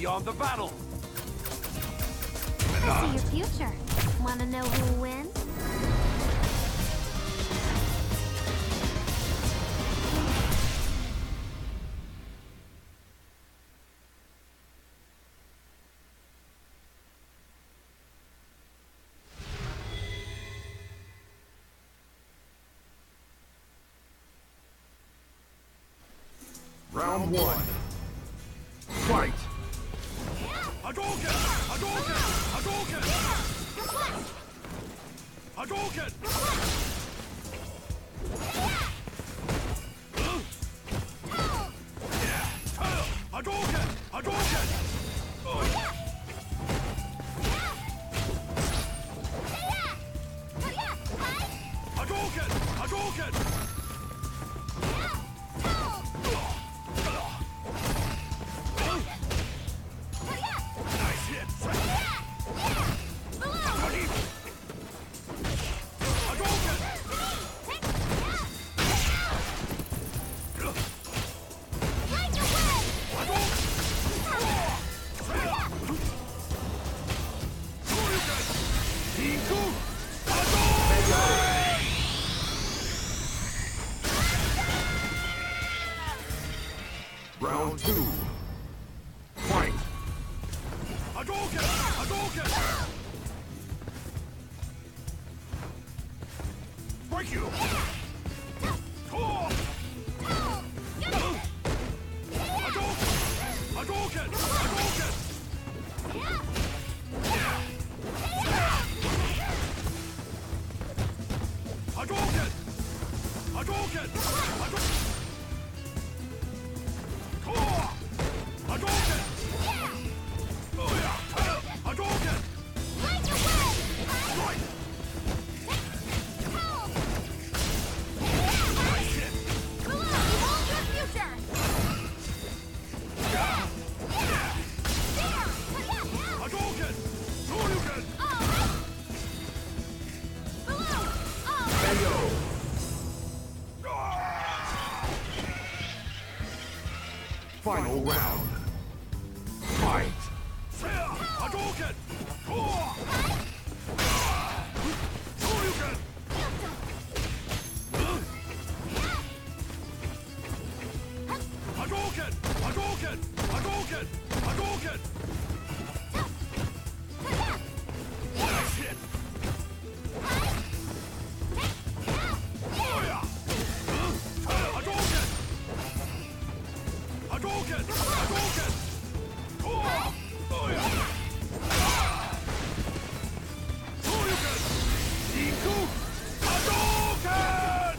beyond the battle. I see your future. Wanna know who wins? Round one. Fight! Hadouken! Hadouken! Hadouken! Hadouken! Hadouken! Hadouken! Hadouken! Hadouken! Nice hit! Round two. Fight! Hadouken! Hadouken! Break you! Hadouken! Hadouken! Hadouken! Hadouken! Hadouken! Hadouken! Hadouken! Right! Nice hit! Hadouken! Shoryuken! Final round. Fight! Hadouken! Shoryuken! Hadouken! Hadouken! Hadouken! Hadouken! Nice hit! Hadouken! Hadouken! Hadouken! Shoryuken! Iku! Hadouken!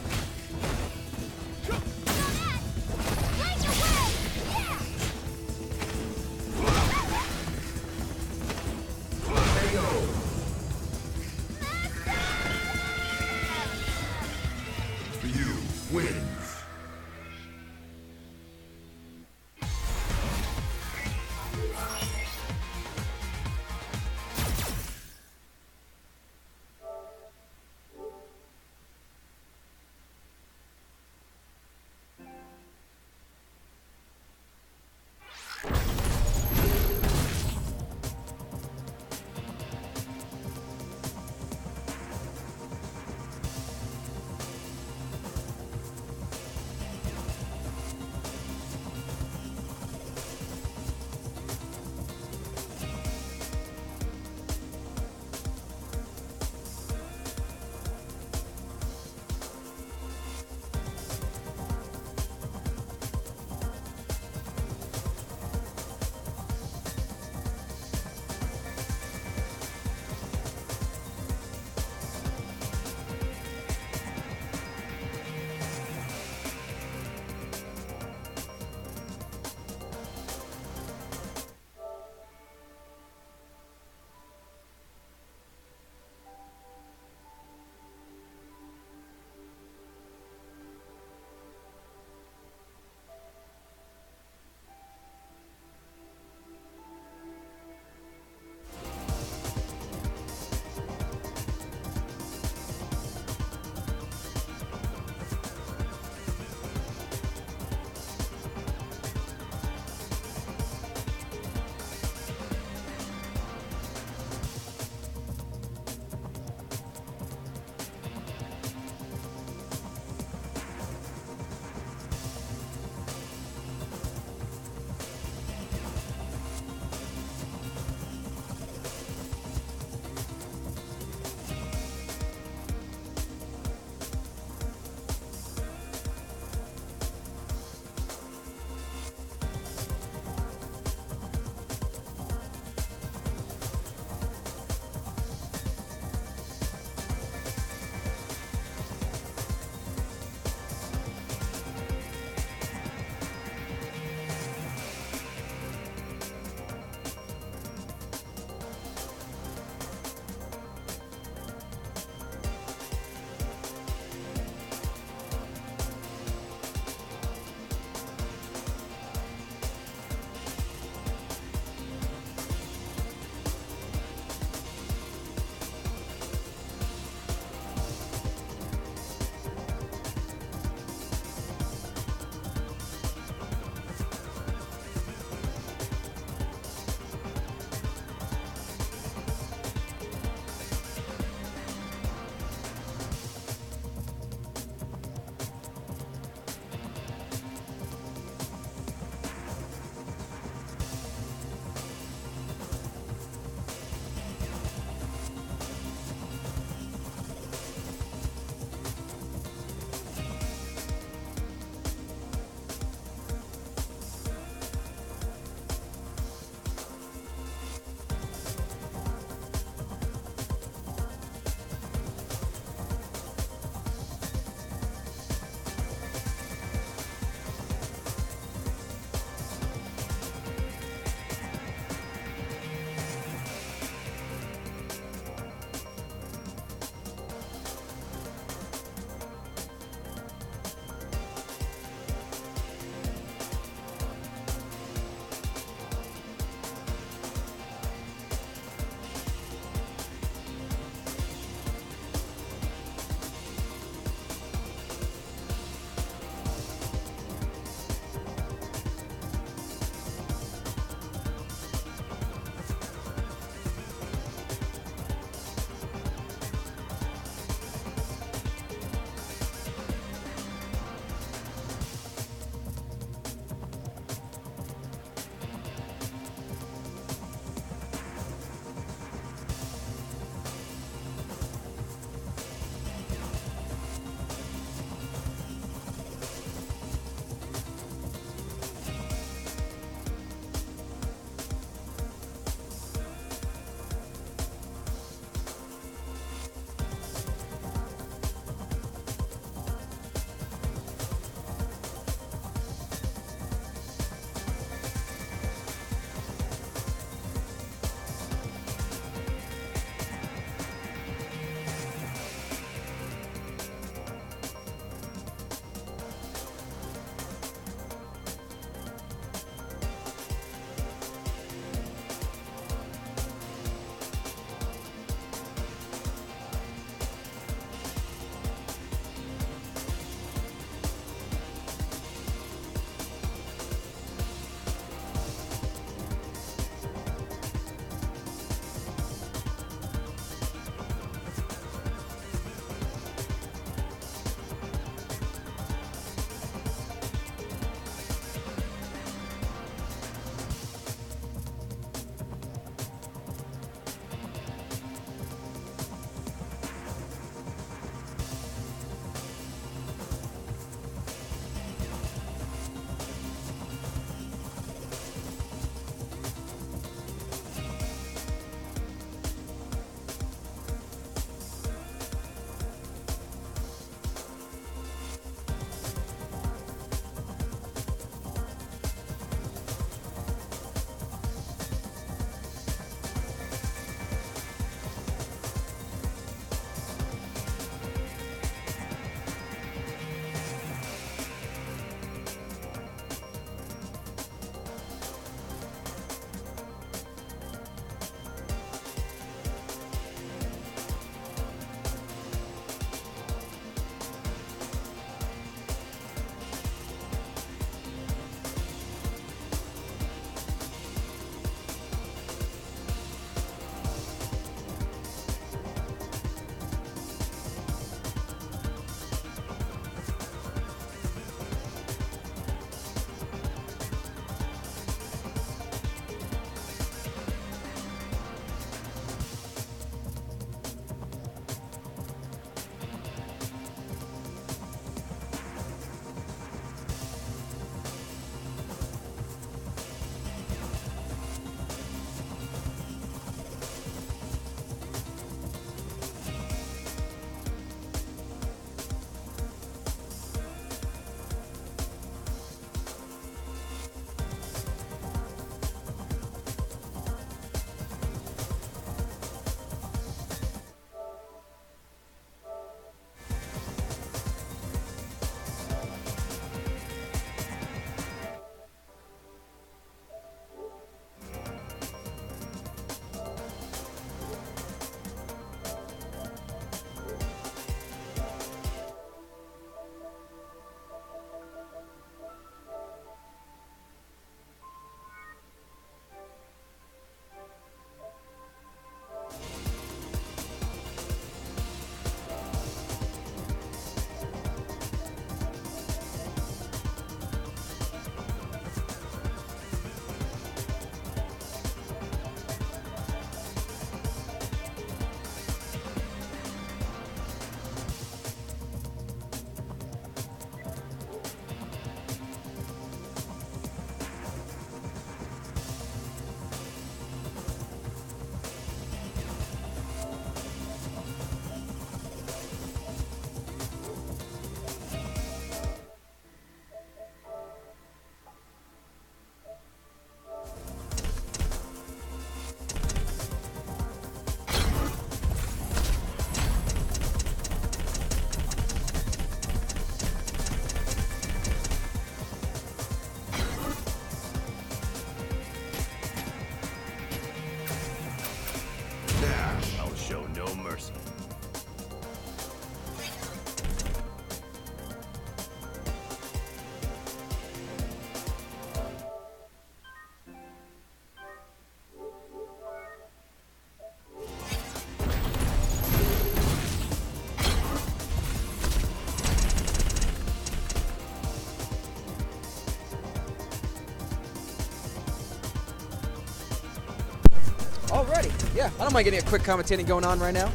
Alrighty. Yeah, I don't mind getting a quick commentating going on right now.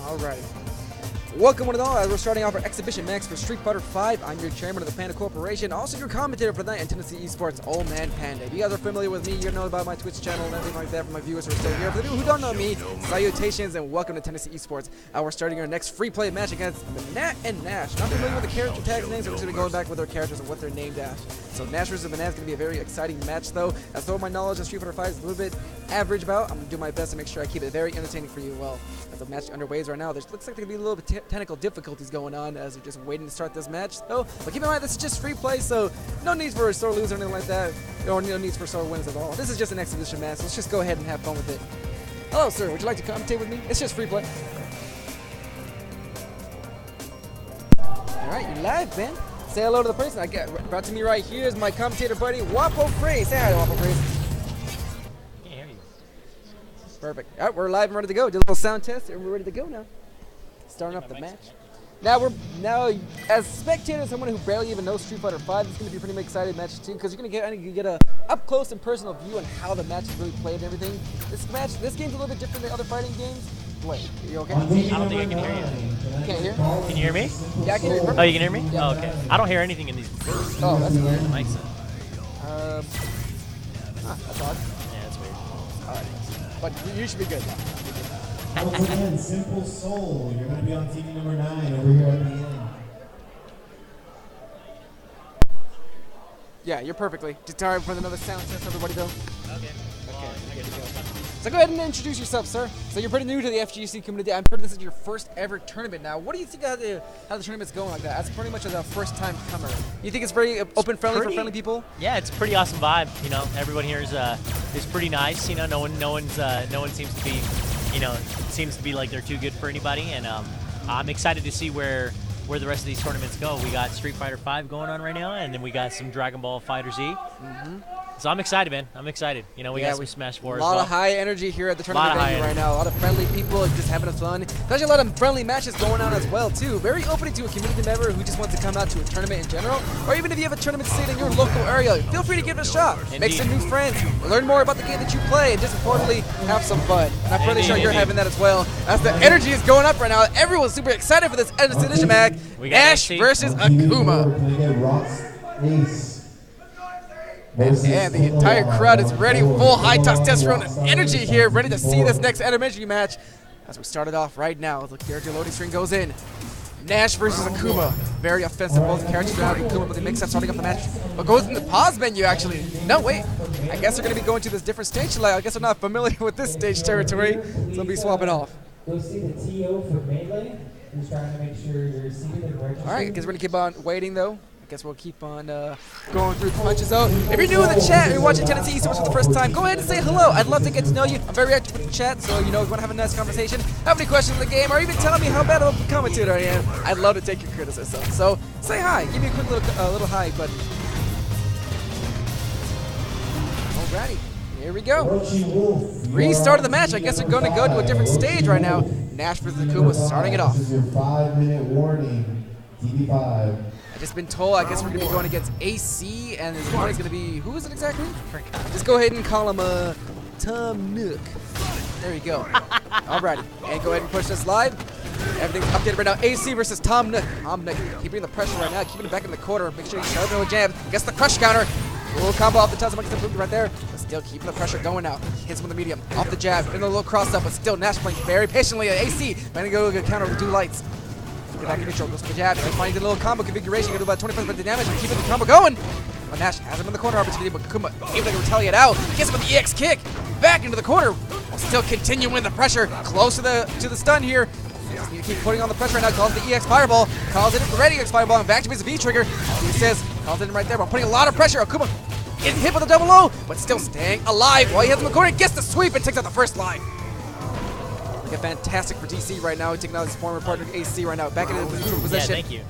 Alrighty. Welcome one and all, as we're starting off our exhibition match for Street Fighter V. I'm your chairman of the Panda Corporation, also your commentator for the night in Tennessee Esports, Old Man Panda. If you guys are familiar with me, you know about my Twitch channel and everything like that for my viewers who are still here. For the people who don't know me, salutations and welcome to Tennessee Esports. We're starting our next free play match against Nat and Nash. Not familiar with the character tags names, so we're just going to be going back with their characters and what they're named as. So Nash versus Banana is going to be a very exciting match though. As though my knowledge of Street Fighter V is a little bit average about, I'm going to do my best to make sure I keep it very entertaining for you. Well, as the match underway right now, there looks like there could be a little bit technical difficulties going on as we're just waiting to start this match though. But keep in mind, this is just free play, so no need for a sore lose or anything like that, or no needs for sore wins at all. This is just an exhibition match, so let's just go ahead and have fun with it. Hello sir, would you like to commentate with me? It's just free play. Alright, you live, man. Say hello to the person. Brought to me right here is my commentator buddy, Wapo Frey. Say hi, Wapo Frey. Can't hear you. Perfect. All right, we're live and ready to go. Did a little sound test, and we're ready to go now. Starting off the match. Now, as spectators, someone who barely even knows Street Fighter V, it's going to be a pretty excited match too, because you're going to get a up close and personal view on how the match is really played and everything. This game's a little bit different than other fighting games. Wait, are you okay? I don't think I can hear you. You can't hear? Can you hear me? Yeah, I can hear you. Oh, you can hear me? Yeah. Oh, okay. I don't hear anything in these. Oh, that's weird. Mics. That's odd. Yeah, that's weird. Alright. But you should be good. Once again, Simple Soul. You're going to be on TV number 9 over here at the end. Yeah, you're perfectly. Just tired for another sound test, everybody though. Okay. I get to go. So go ahead and introduce yourself, sir. So you're pretty new to the FGC community. I'm pretty this is your first ever tournament now. What do you think how the tournament's going like that? That's pretty much as a first time comer. You think it's very open friendly for friendly people? Yeah, it's a pretty awesome vibe. You know, everyone here is pretty nice. You know, no one seems to be, you know, seems to be like they're too good for anybody. And I'm excited to see where the rest of these tournaments go. We got Street Fighter V going on right now, and then we got some Dragon Ball FighterZ. So I'm excited, man. I'm excited. You know, we got some Smash 4 as well. A lot of high energy here at the tournament venue right now. A lot of friendly people just having fun. There's a lot of friendly matches going on as well, too. Very open to a community member who just wants to come out to a tournament in general. Or even if you have a tournament state in your local area, feel free to give it a shot. Indeed. Make some new friends. Learn more about the game that you play. And just importantly, have some fun. And I'm pretty sure you're having that as well. As the energy is going up right now. Everyone's super excited for this edition match. Nash versus Akuma. And the entire crowd is ready, full high testosterone energy here, ready to see this next elementary match. As we started off right now, the character loading screen goes in. Nash versus Akuma. Very offensive, both characters are out. Akuma with the mix-up starting up the match. But goes in the pause menu, actually. No, wait. I guess they're going to be going to this different stage. I guess they're not familiar with this stage territory, so they'll be swapping off. Go see the TO for Melee. Who's trying to make sure you're seated and registered. All right, I guess we're going to keep on waiting, though. Guess we'll keep on going through the punches out. If you're new in the chat and you're watching Tennessee Esports for the first time, go ahead and say hello. I'd love to get to know you. I'm very active with the chat, so you know, if you want to have a nice conversation, have any questions in the game, or even tell me how bad of a commentator I am, I'd love to take your criticism. So say hi. Give me a quick little hi button. Alrighty, here we go. Restart of the match. I guess we're going to go to a different stage right now. Nash versus Akuma starting it off. This is your 5-minute warning. TV5. Just been told, I guess we're going to be going against AC, and his opponent's going to be, who is it exactly? Just go ahead and call him Tom Nook. There you go. Alrighty, and go ahead and push this live. Everything's updated right now. AC versus Tom Nook. Tom Nook keeping the pressure right now, keeping it back in the corner. Make sure you shove him with a jab. Gets the crush counter. Little combo off the top, gets the right there. But still keeping the pressure going out. Hits him with the medium. Off the jab, in a little cross up, but still Nash playing very patiently at AC. Managing to go counter with 2 lights. Get back in control, goes for the jab, and finding the little combo configuration, gonna do about 25% of the damage, and keeping the combo going. But Nash has him in the corner opportunity, but Akuma able to retaliate out. Gets him with the EX kick, back into the corner, while still continuing the pressure, close to the stun here. Just need to keep putting on the pressure right now, calls the EX Fireball, calls it the ready EX Fireball, and back to his V-trigger. He says, calls it in right there, but putting a lot of pressure. Akuma getting hit with a double O, but still staying alive while he has him in the corner, gets the sweep, and takes out the first line. Fantastic for DC right now, taking out his former partner AC right now, back into the neutral position. Yeah, thank you.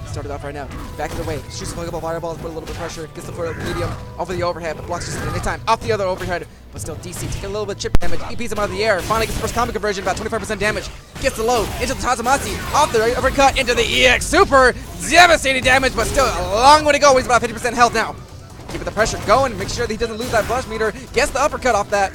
Started off right now, back in the way, shoots a couple fireballs, put a little bit of pressure, gets the foot medium, over the overhead, but blocks just at any time, off the other overhead, but still DC taking a little bit of chip damage, he beats him out of the air, finally gets the first combo conversion, about 25% damage, gets the low, into the Tazamasi, off the right uppercut, into the EX Super, devastating damage, but still a long way to go, he's about 50% health now. keeping the pressure going, make sure that he doesn't lose that flush meter. Gets the uppercut off that.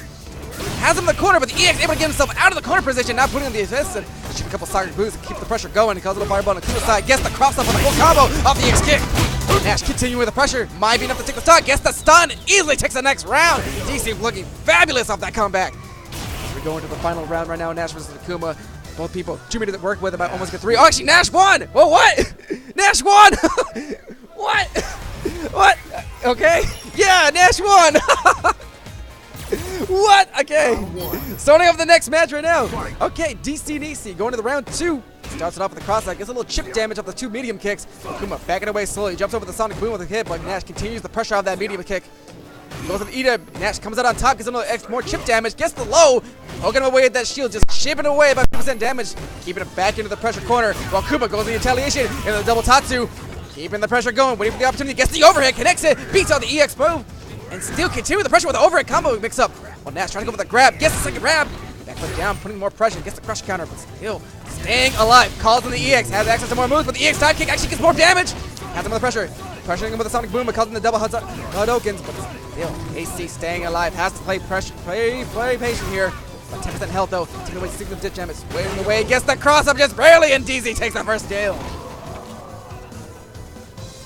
Has him in the corner, but the EX able to get himself out of the corner position, now putting in the assist and shoot a couple soccer boots and keep the pressure going. He calls it a fireball on the Kumo side. Gets the cross up on the full combo off the EX kick. Nash continuing with the pressure. Might be enough to take the stock. Gets the stun. Easily takes the next round. DC looking fabulous off that comeback. We're going to the final round right now. Nash versus Akuma. Both people, 2 meters that work with him. I almost get 3. Oh, actually, Nash won. Oh, what? Nash won. What? What? Okay. Yeah, Nash won. What? Okay. Starting off the next match right now. Okay, DC and AC going to the round 2. Starts it off with the cross-side, gets a little chip damage off the 2 medium kicks. Akuma backing away slowly, jumps over the Sonic Boom with a hit, but Nash continues the pressure of that medium kick. Goes with the Ida. Nash comes out on top, gets another more chip damage, gets the low. Poking away at that shield, just chipping away about 2% damage, keeping it back into the pressure corner. While Kuma goes in the retaliation into the double Tatsu, keeping the pressure going, waiting for the opportunity, gets the overhead, connects it, beats out the EX move, and still continuing the pressure with the overhead combo mix up. While Nash trying to go with the grab, gets the second grab. Backflip down, putting more pressure, gets the crush counter, but still staying alive. Calls in the EX, has access to more moves, but the EX dive kick actually gets more damage. Has him under pressure, pressuring him with the Sonic Boom, but calls in the double Hadokens, but still AC staying alive. Has to play pressure, play patient here. About 10% health though, taking away 6 of ditch damage, waiting away, gets the cross up just barely, and DZ takes the first kill.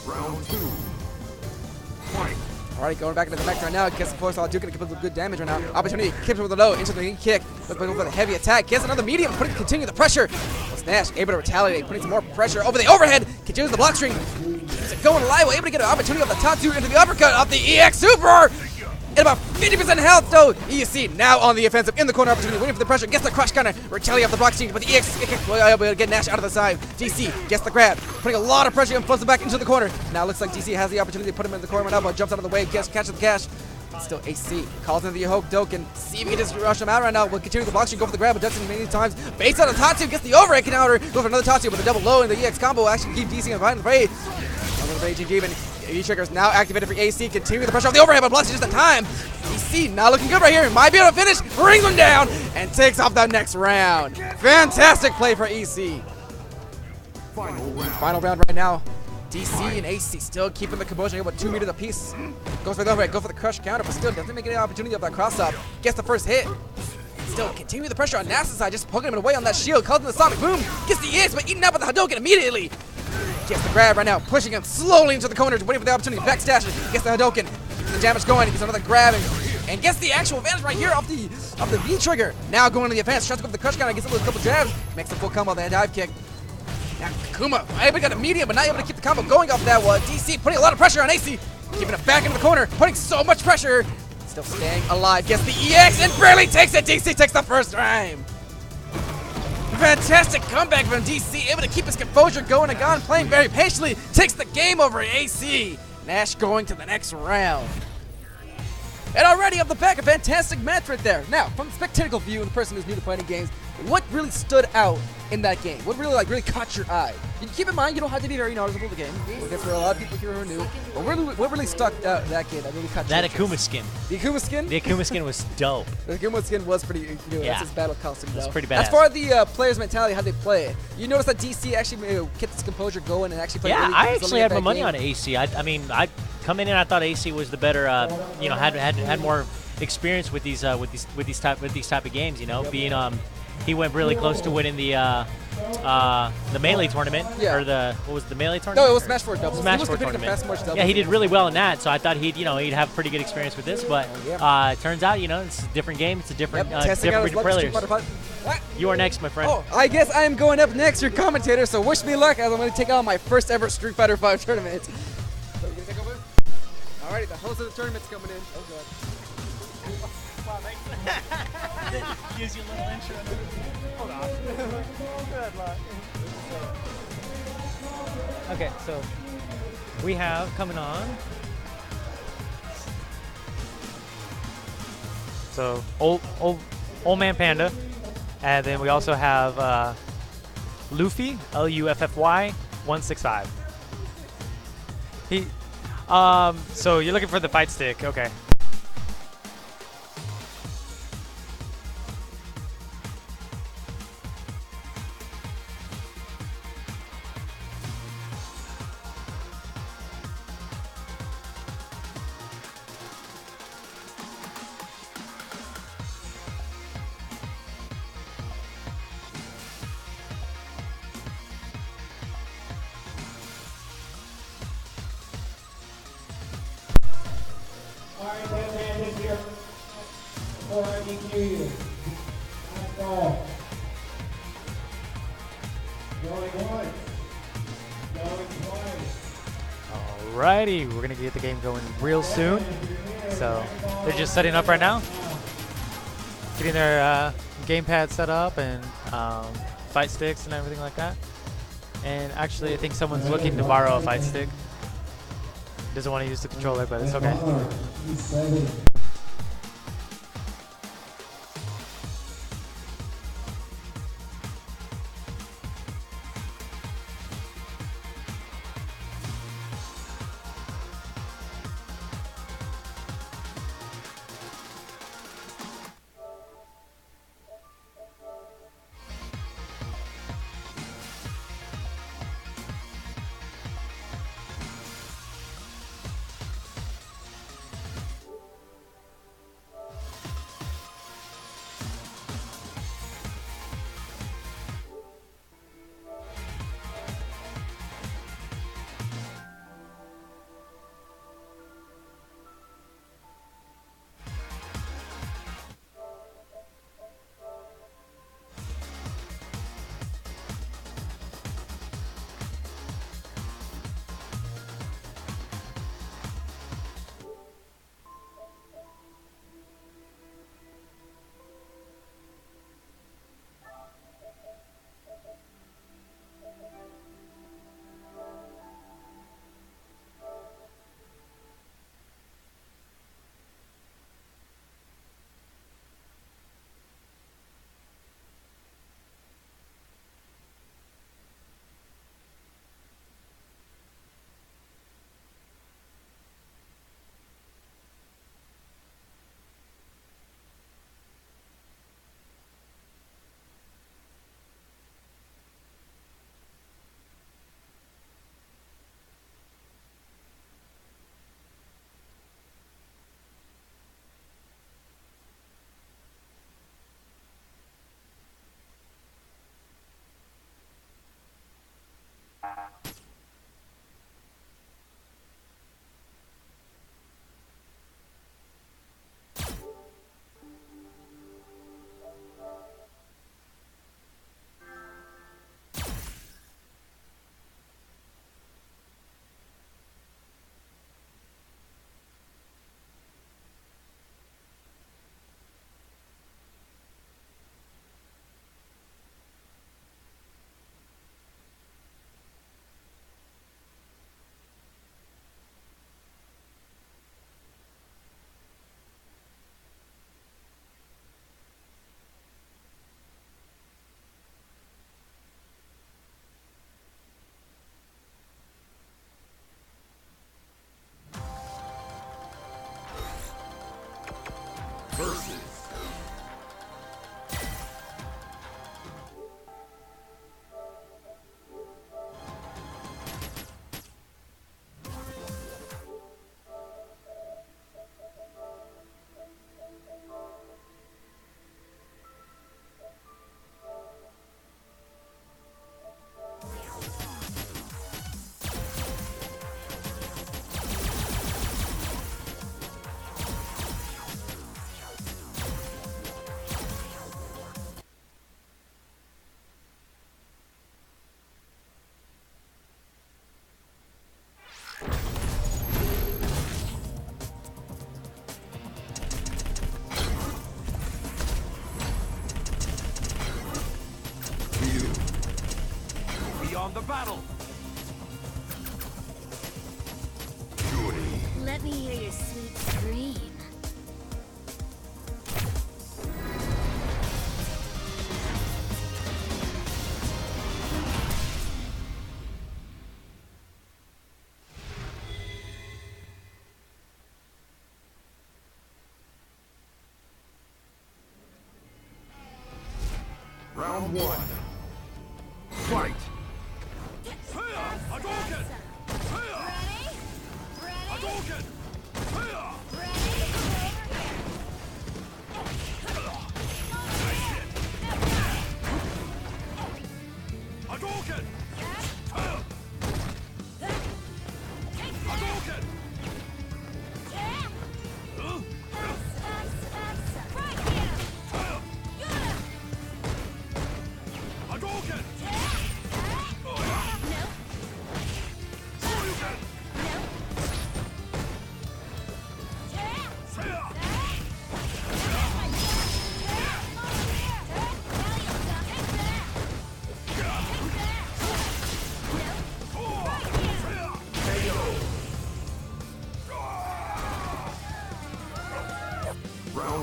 Round 2. Fight. Alright, going back into the mech right now. Gets the force all Duke and gets good damage right now. Opportunity, keeps him with a low, into the knee kick. Looking with a heavy attack. Gets another medium, continue the pressure. Nash able to retaliate, putting some more pressure over the overhead. Continues the block string. Keeps it going alive, able to get an opportunity off the top 2 into the uppercut off the EX Super. At about 50% health though. ESC now on the offensive in the corner opportunity, waiting for the pressure. Gets the crush counter, retaliate off the block string, but the EX kick will able to get Nash out of the side. DC gets the grab, putting a lot of pressure and floats it back into the corner. Now looks like DC has the opportunity to put him in the corner right now, but jumps out of the way, catches the cash. Still AC calls in the Hadouken, see if he can just rush him out right now. Will continue the block string, go for the grab, but does it many times. Baits out of Tatsu, gets the overhead counter, go for another Tatsu with a double low, and the EX combo will actually keep DC behind the fray. Raging Demon. E-Trigger is now activated for AC. Continue the pressure off the overhead, but blocks just in time. DC not looking good right here. Might be able to finish. Brings him down and takes off that next round. Fantastic play for EC. Final round right now. DC and AC still keeping the composure about 2 meters apiece. Goes for the overhead, go for the crush counter, but still doesn't make any opportunity of that cross up. Gets the first hit. Still continue the pressure on Nash's side, just poking him away on that shield. Calls in the Sonic Boom. Gets the EX, but eaten up with the Hadouken immediately. Gets the grab right now, pushing him slowly into the corner, waiting for the opportunity. Backstash it, gets the Hadouken, the damage going, gets another grab, and gets the actual advantage right here off the V-Trigger. Now going to the advance, tries to go for the crush counter, gets a little couple jabs, makes a full combo of the dive kick. Now Kuma able to get a medium, but not able to keep the combo going off that one. DC putting a lot of pressure on AC, keeping it back into the corner, putting so much pressure. Still staying alive, gets the EX and barely takes it. DC takes the first time. Fantastic comeback from DC, able to keep his composure going and gone, playing very patiently, takes the game over AC. Nash going to the next round. And already up the back, a fantastic match right there. Now, from the spectacle view and the person who's new to fighting games, what really stood out in that game? What really caught your eye? You keep in mind, you don't have to be very knowledgeable of the game, because there are a lot of people here who are new. But what really stuck out in that game that really caught your That interest? Akuma skin. The Akuma skin? The Akuma skin was dope. The Akuma skin was pretty, Yeah. that's his battle costume though. That's pretty badass. As far as the player's mentality, how they play it, you notice that DC actually kept his composure going and actually played Yeah, really I resilient actually had that my money game. on AC. I mean, I come in and I thought AC was the better, had more experience with these type of games. You know, being he went really close to winning the melee tournament, Yeah. or what was the melee tournament? No, it was Smash 4 doubles. Smash He was 4 competing in tournament. Fast March doubles. Yeah, he did really well in that, so I thought he'd have pretty good experience with this. But it turns out, it's a different game. It's a different Testing out his different luck, players. Street Fighter What? You are next, my friend. Oh, I guess I am going up next, your commentator, so wish me luck as I'm going to take on my first ever Street Fighter 5 tournament. So you going to take over? Alrighty, the host of the tournament's coming in. Oh god. Wow, thanks. Gives you a little intro. Hold on. Good luck. Okay, so we have coming on. So old man Panda, and then we also have Luffy, Luffy 165. He, so you're looking for the fight stick, okay? for IDQ. Last call. Going once. Going twice. Alrighty, we're gonna get the game going real soon. So they're just setting up right now, getting their gamepad set up and fight sticks and everything like that. And actually, I think someone's looking to borrow a fight stick. Doesn't want to use the controller, but it's okay. Versus. Beyond the battle. Let me hear your sweet scream. Round one. Fight. Hadouken! Hadouken! Hadouken! Hadouken!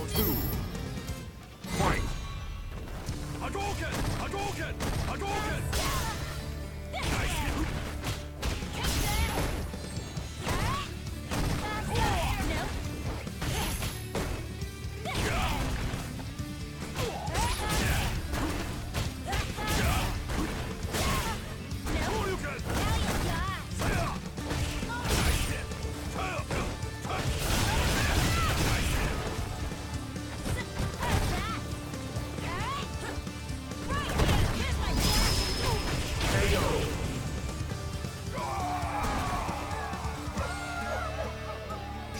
Round 2. Fight. Hadouken! Hadouken! Hadouken! Nice hit! Hadouken! Fire! Nice hit! Nice hit!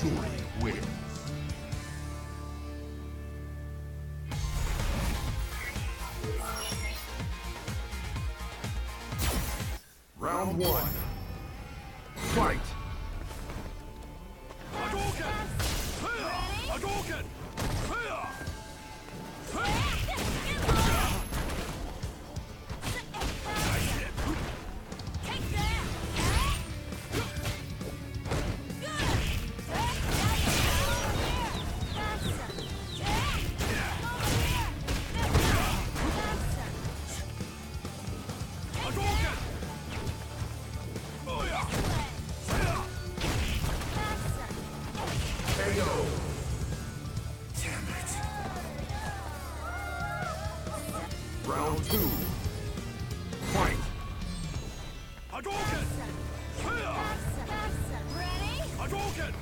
Joy wins. Round 1. Fight. Hadouken! Fire! Hadouken! Fire! Nice hit! Hadouken! Oh yeah! Fire! KO. Damn it. Round 2. Fight. Hadouken! Fire! Hadouken!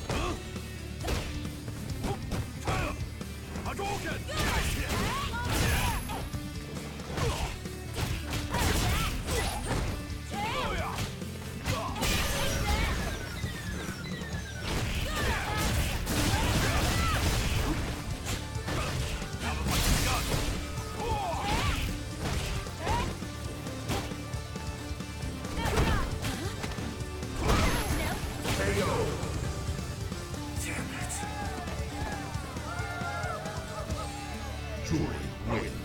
Huh? Fire! Hadouken! Nice hit! Oh yeah! KO. Damn it. Joy wins.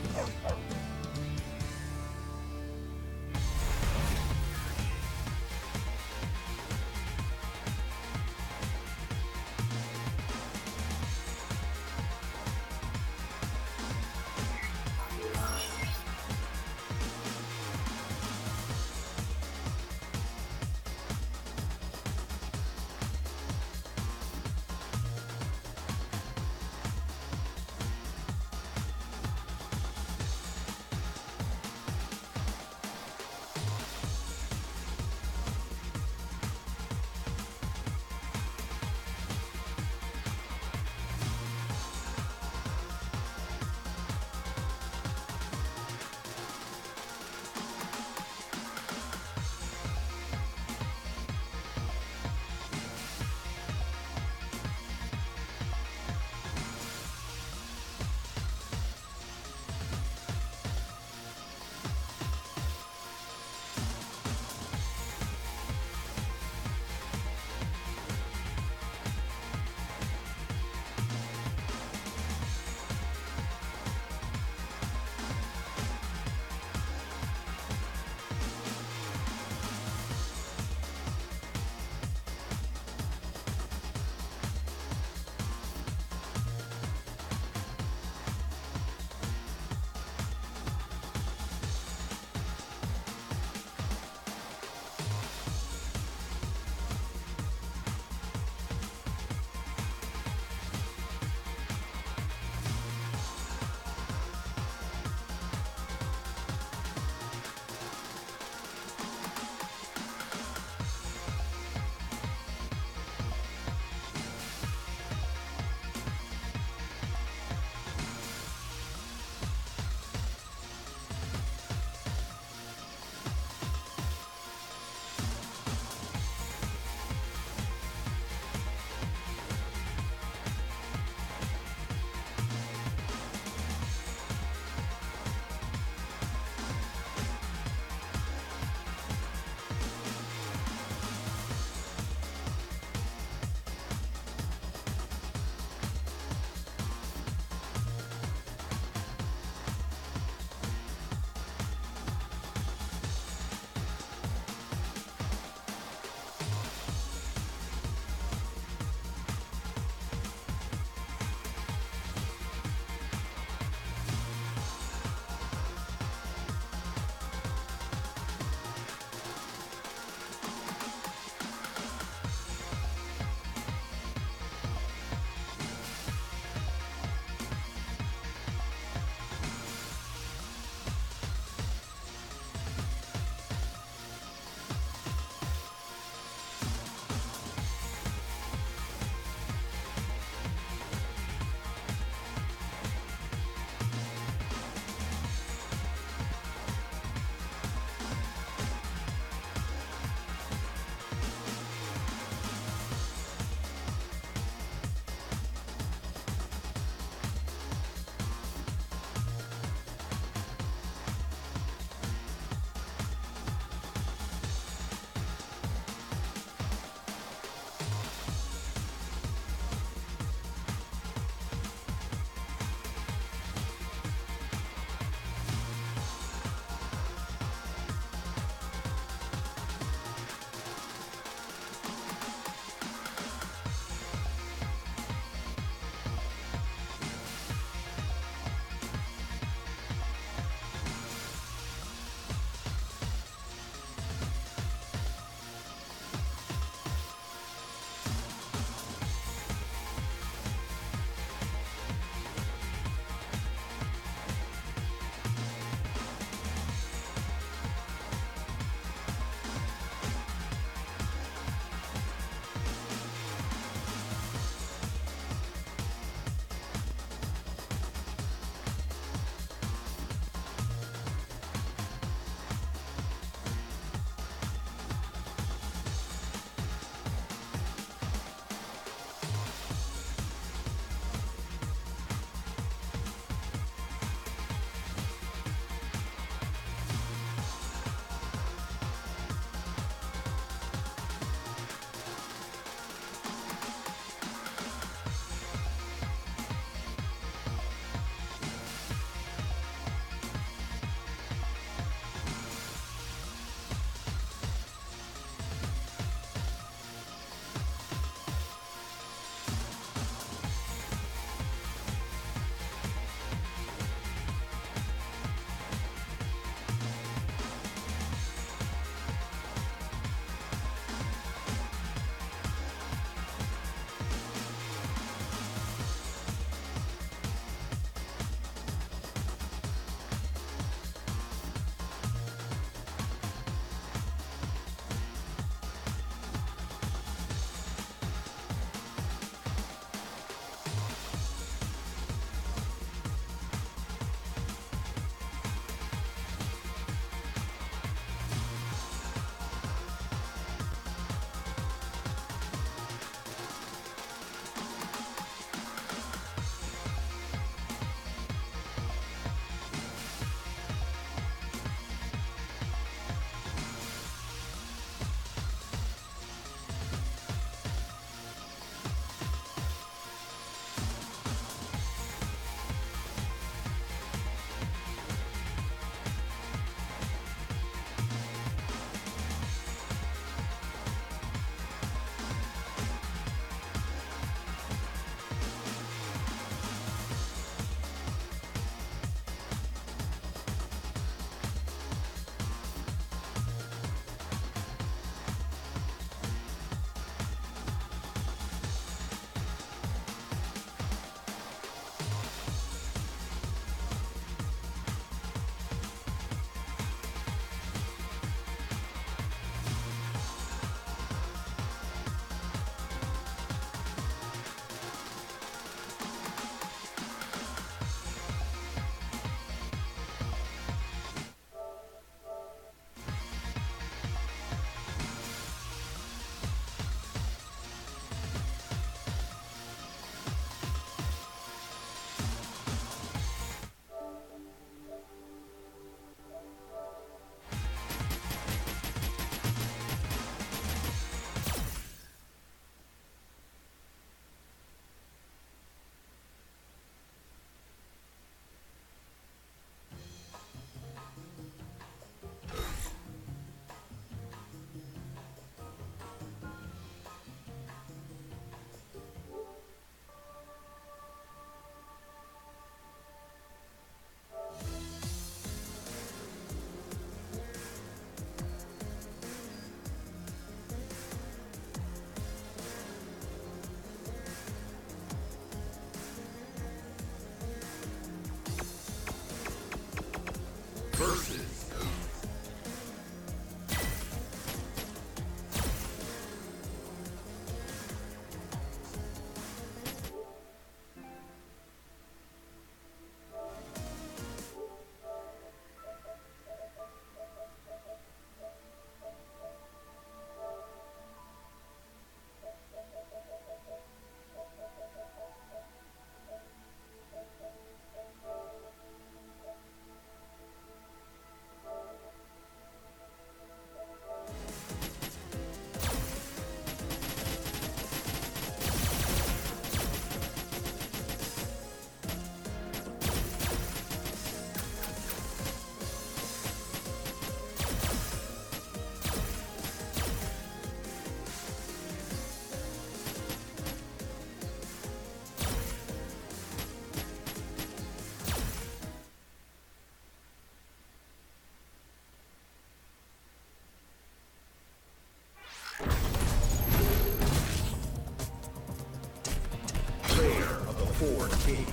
Four kings.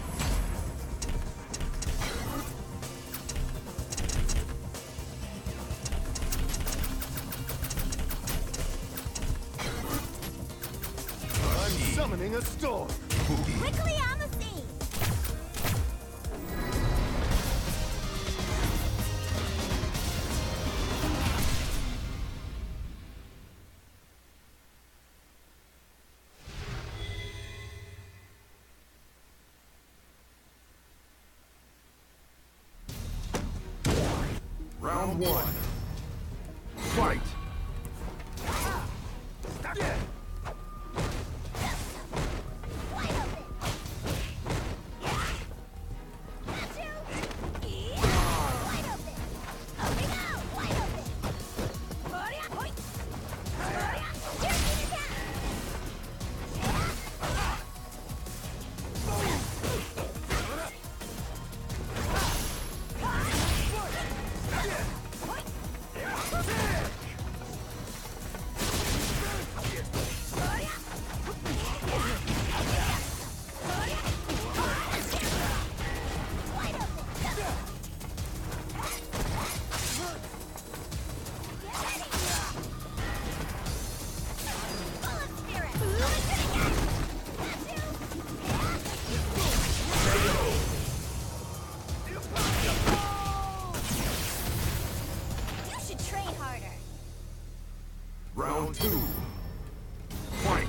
I'm summoning a storm. Quickly on the scene. Round one. Fight. You should train harder. Round two. Fight.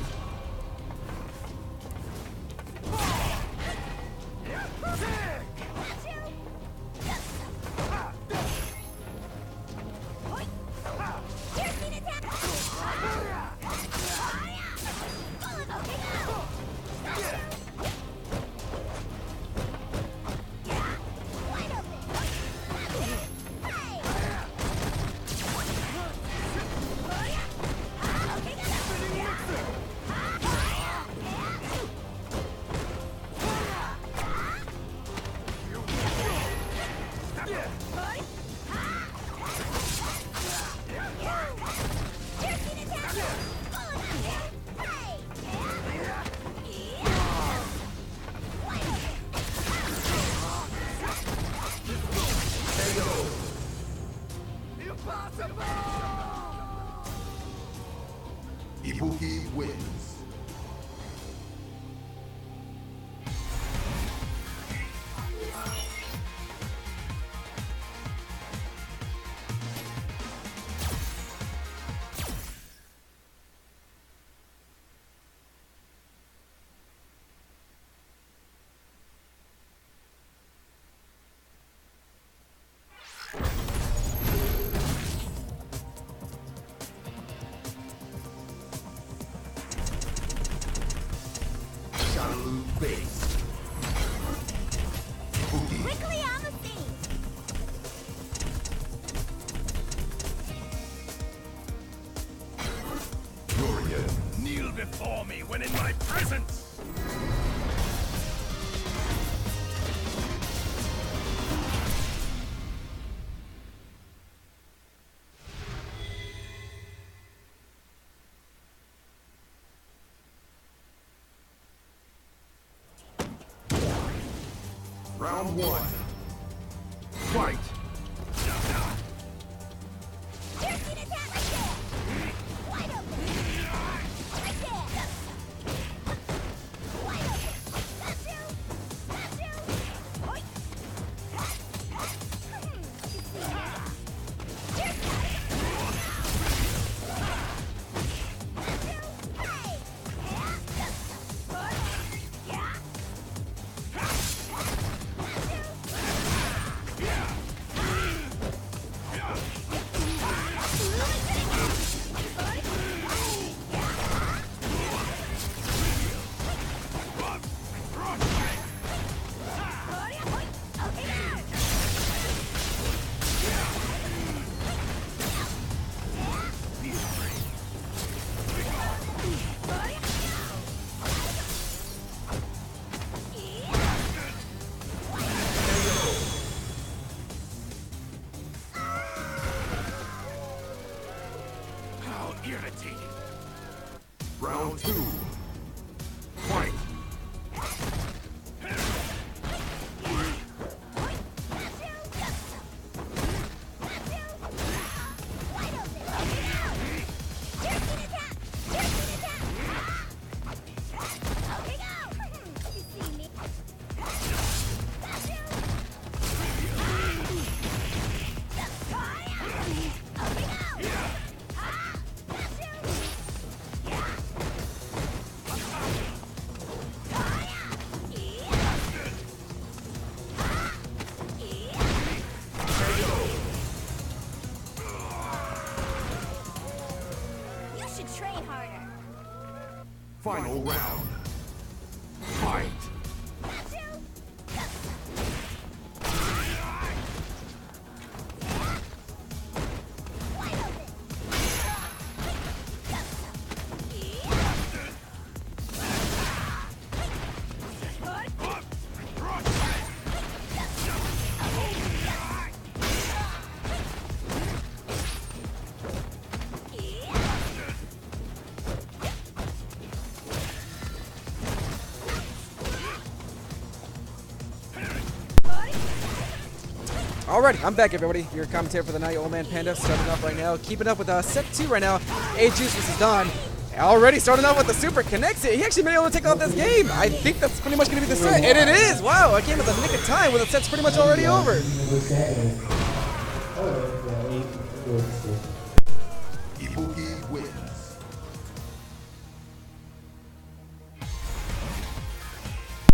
Ibuki wins. Shaolin base. Ibuki. Quickly on the scene. Dorian. Kneel before me when in my presence. Round one. Fight. Piercing attack right there. Wide open. Right there. Wide open. Got you. Got you. Hoi. Final round. Fight. Alrighty, I'm back, everybody. Your commentator for the night, Old Man Panda, starting off right now. Keeping up with set 2 right now. A-Juice versus Don. Already starting off with the super connects it. He actually been able to take off this game. I think that's pretty much going to be the set. And it is! Wow, I came at the nick of time when the set's pretty much already over. Ibuki wins.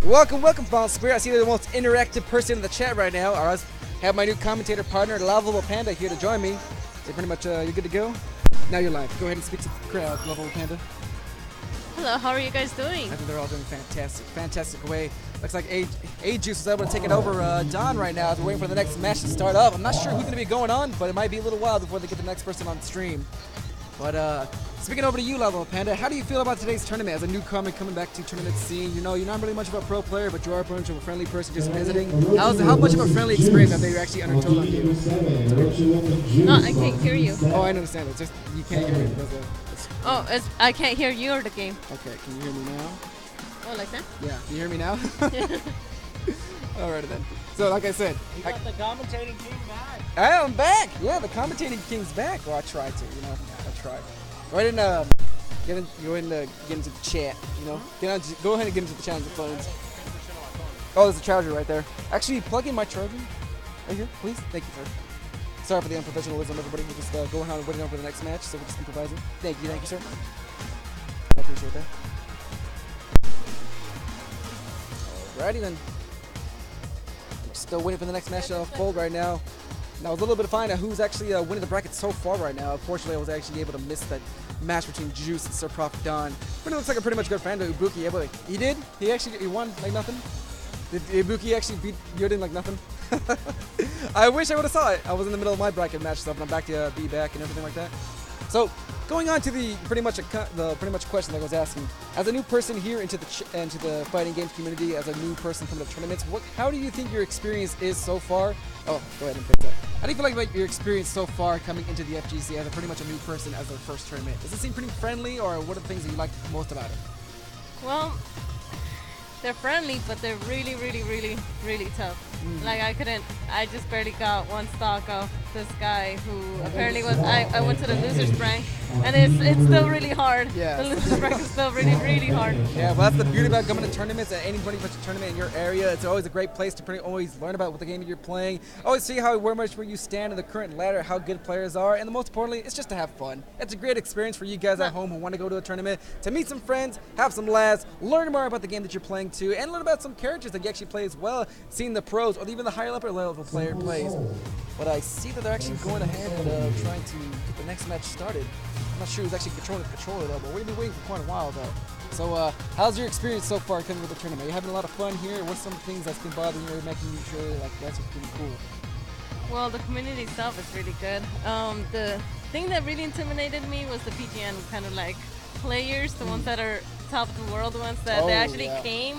Welcome, Final Spirit. I see you're the most interactive person in the chat right now. I have my new commentator partner, Lovable Panda, here to join me. So pretty much, you're good to go? Now you're live. Go ahead and speak to the crowd, Lovable Panda. Hello, how are you guys doing? I think they're all doing fantastic way. Looks like A-Juice is able to take it over Don right now as we're waiting for the next match to start up. I'm not sure who's going to be going on, but it might be a little while before they get the next person on stream. But speaking over to you, Lovable Panda, how do you feel about today's tournament as a newcomer coming back to tournament scene? You know, you're not really much of a pro player, but you are a bunch of a friendly person just visiting. How much of a friendly experience have they actually undertold on you? No, I can't hear you. Oh, I understand. It's just you can't hear me. Oh, I can't hear you or the game. Okay, can you hear me now? Oh, like that? Yeah, can you hear me now? Alright then. So, like I said, You got the commentating king back. I am back. Yeah, the commentating king's back. Well, I tried to, you know. I tried. Go ahead and get into the chat. You know, go ahead and get into the chat on your phones. Oh, there's a charger right there. Actually, plug in my charger right here, please. Thank you, sir. Sorry for the unprofessionalism, everybody. We're just going on waiting on for the next match, so we're just improvising. Thank you, sir. I appreciate that. Alrighty then. We're still waiting for the next match to unfold right now. Now, I was a little bit fine at who's actually winning the bracket so far right now. Unfortunately, I was actually able to miss that match between Juice and Sir Prof Don. But it looks like a pretty much good friend of Ibuki. He did? He won like nothing? Did Ibuki actually beat Yoden like nothing? I wish I would have saw it. I was in the middle of my bracket match stuff, and I'm back to be back and everything like that. So, going on to the pretty much question that I was asking, as a new person here into the fighting games community, as a new person from the tournaments, how do you think your experience is so far? Oh, go ahead and fix that. How do you feel like your experience so far coming into the FGC as a pretty much a new person as their first tournament? Does it seem pretty friendly, or what are the things that you like most about it? Well, they're friendly, but they're really, really, really, really tough. Like I just barely got one stock of this guy who apparently was, I went to the losers rank, and it's still really hard. Yeah. The losers rank is still really, really hard. Yeah, well, that's the beauty about coming to tournaments at any pretty much tournament in your area. It's always a great place to always learn about what the game that you're playing. Always see where you stand in the current ladder, how good players are, and the most importantly, it's just to have fun. It's a great experience for you guys at home who want to go to a tournament, to meet some friends, have some laughs, learn more about the game that you're playing too, and learn about some characters that you actually play as well, seeing the pros or even the higher level player plays. But I see that they're actually going ahead and trying to get the next match started. I'm not sure who's actually controlling the controller though, but we're going to be waiting for quite a while though. So how's your experience so far coming with the tournament? Are you having a lot of fun here? What's some things that's been bothering you or making you sure like that's pretty cool? Well, the community itself is really good. The thing that really intimidated me was the PGN kind of like players, the ones that are top of the world ones that they actually came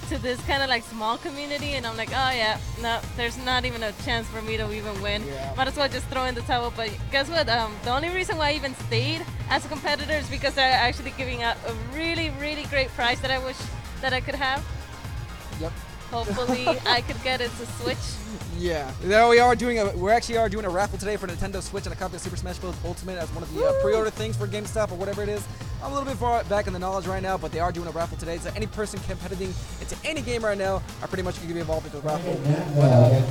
to this kind of like small community, and I'm like, oh yeah, no, there's not even a chance for me to even win. Might as well just throw in the towel. But guess what? The only reason why I even stayed as a competitor is because they're actually giving out a really, really great prize that I wish that I could have. Yep. Hopefully, I could get it to Switch. Yeah, there we are doing we're actually doing a raffle today for Nintendo Switch and a copy of Super Smash Bros. Ultimate as one of the pre-order things for GameStop or whatever it is. I'm a little bit far back in the knowledge right now, but they are doing a raffle today. So any person competing into any game right now are pretty much going to be involved in the raffle.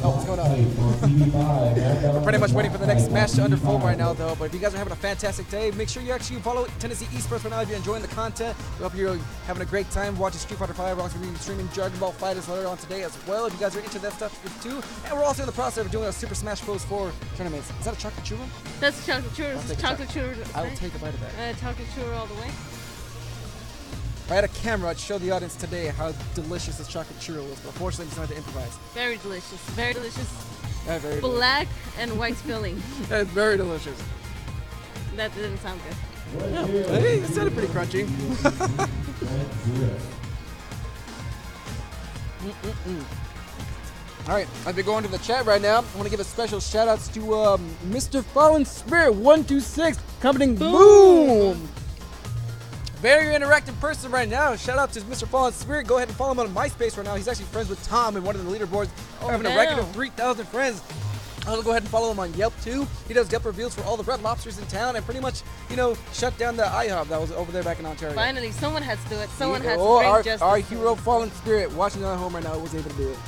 Oh, what's going on? We're pretty much waiting for the next match to unfold right now, though. But if you guys are having a fantastic day, make sure you actually follow Tennessee Esports right now if you're enjoying the content. We hope you're having a great time watching Street Fighter 5. We're also going to be streaming Dragon Ball FighterZ later on today as well. If you guys are into that stuff too, and we're also in the process of doing our Super Smash Bros. 4 tournaments. Is that a chocolate churro? That's chocolate churro. Chocolate churro. I will take a bite of that. Chocolate churro all the way. If I had a camera, I'd show the audience today how delicious this chocolate churro is, but unfortunately, I decided to improvise. Very delicious. Very delicious. Yeah, very Black and white filling. It's very delicious. That didn't sound good. Yeah, hey, it sounded pretty crunchy. All right, as we go into the chat right now, I want to give a special shout outs to Mr. Fallen Spirit 126 commenting boom. Very interactive person right now. Shout out to Mr. Fallen Spirit. Go ahead and follow him on MySpace right now. He's actually friends with Tom and one of the leaderboards, having a record of 3,000 friends. Also, go ahead and follow him on Yelp too. He does Yelp reviews for all the Red Lobsters in town and pretty much, shut down the IHOP that was over there back in Ontario. Finally, someone has to do it. Someone has to bring justice. Our hero, Fallen Spirit, watching at home right now, was able to do it.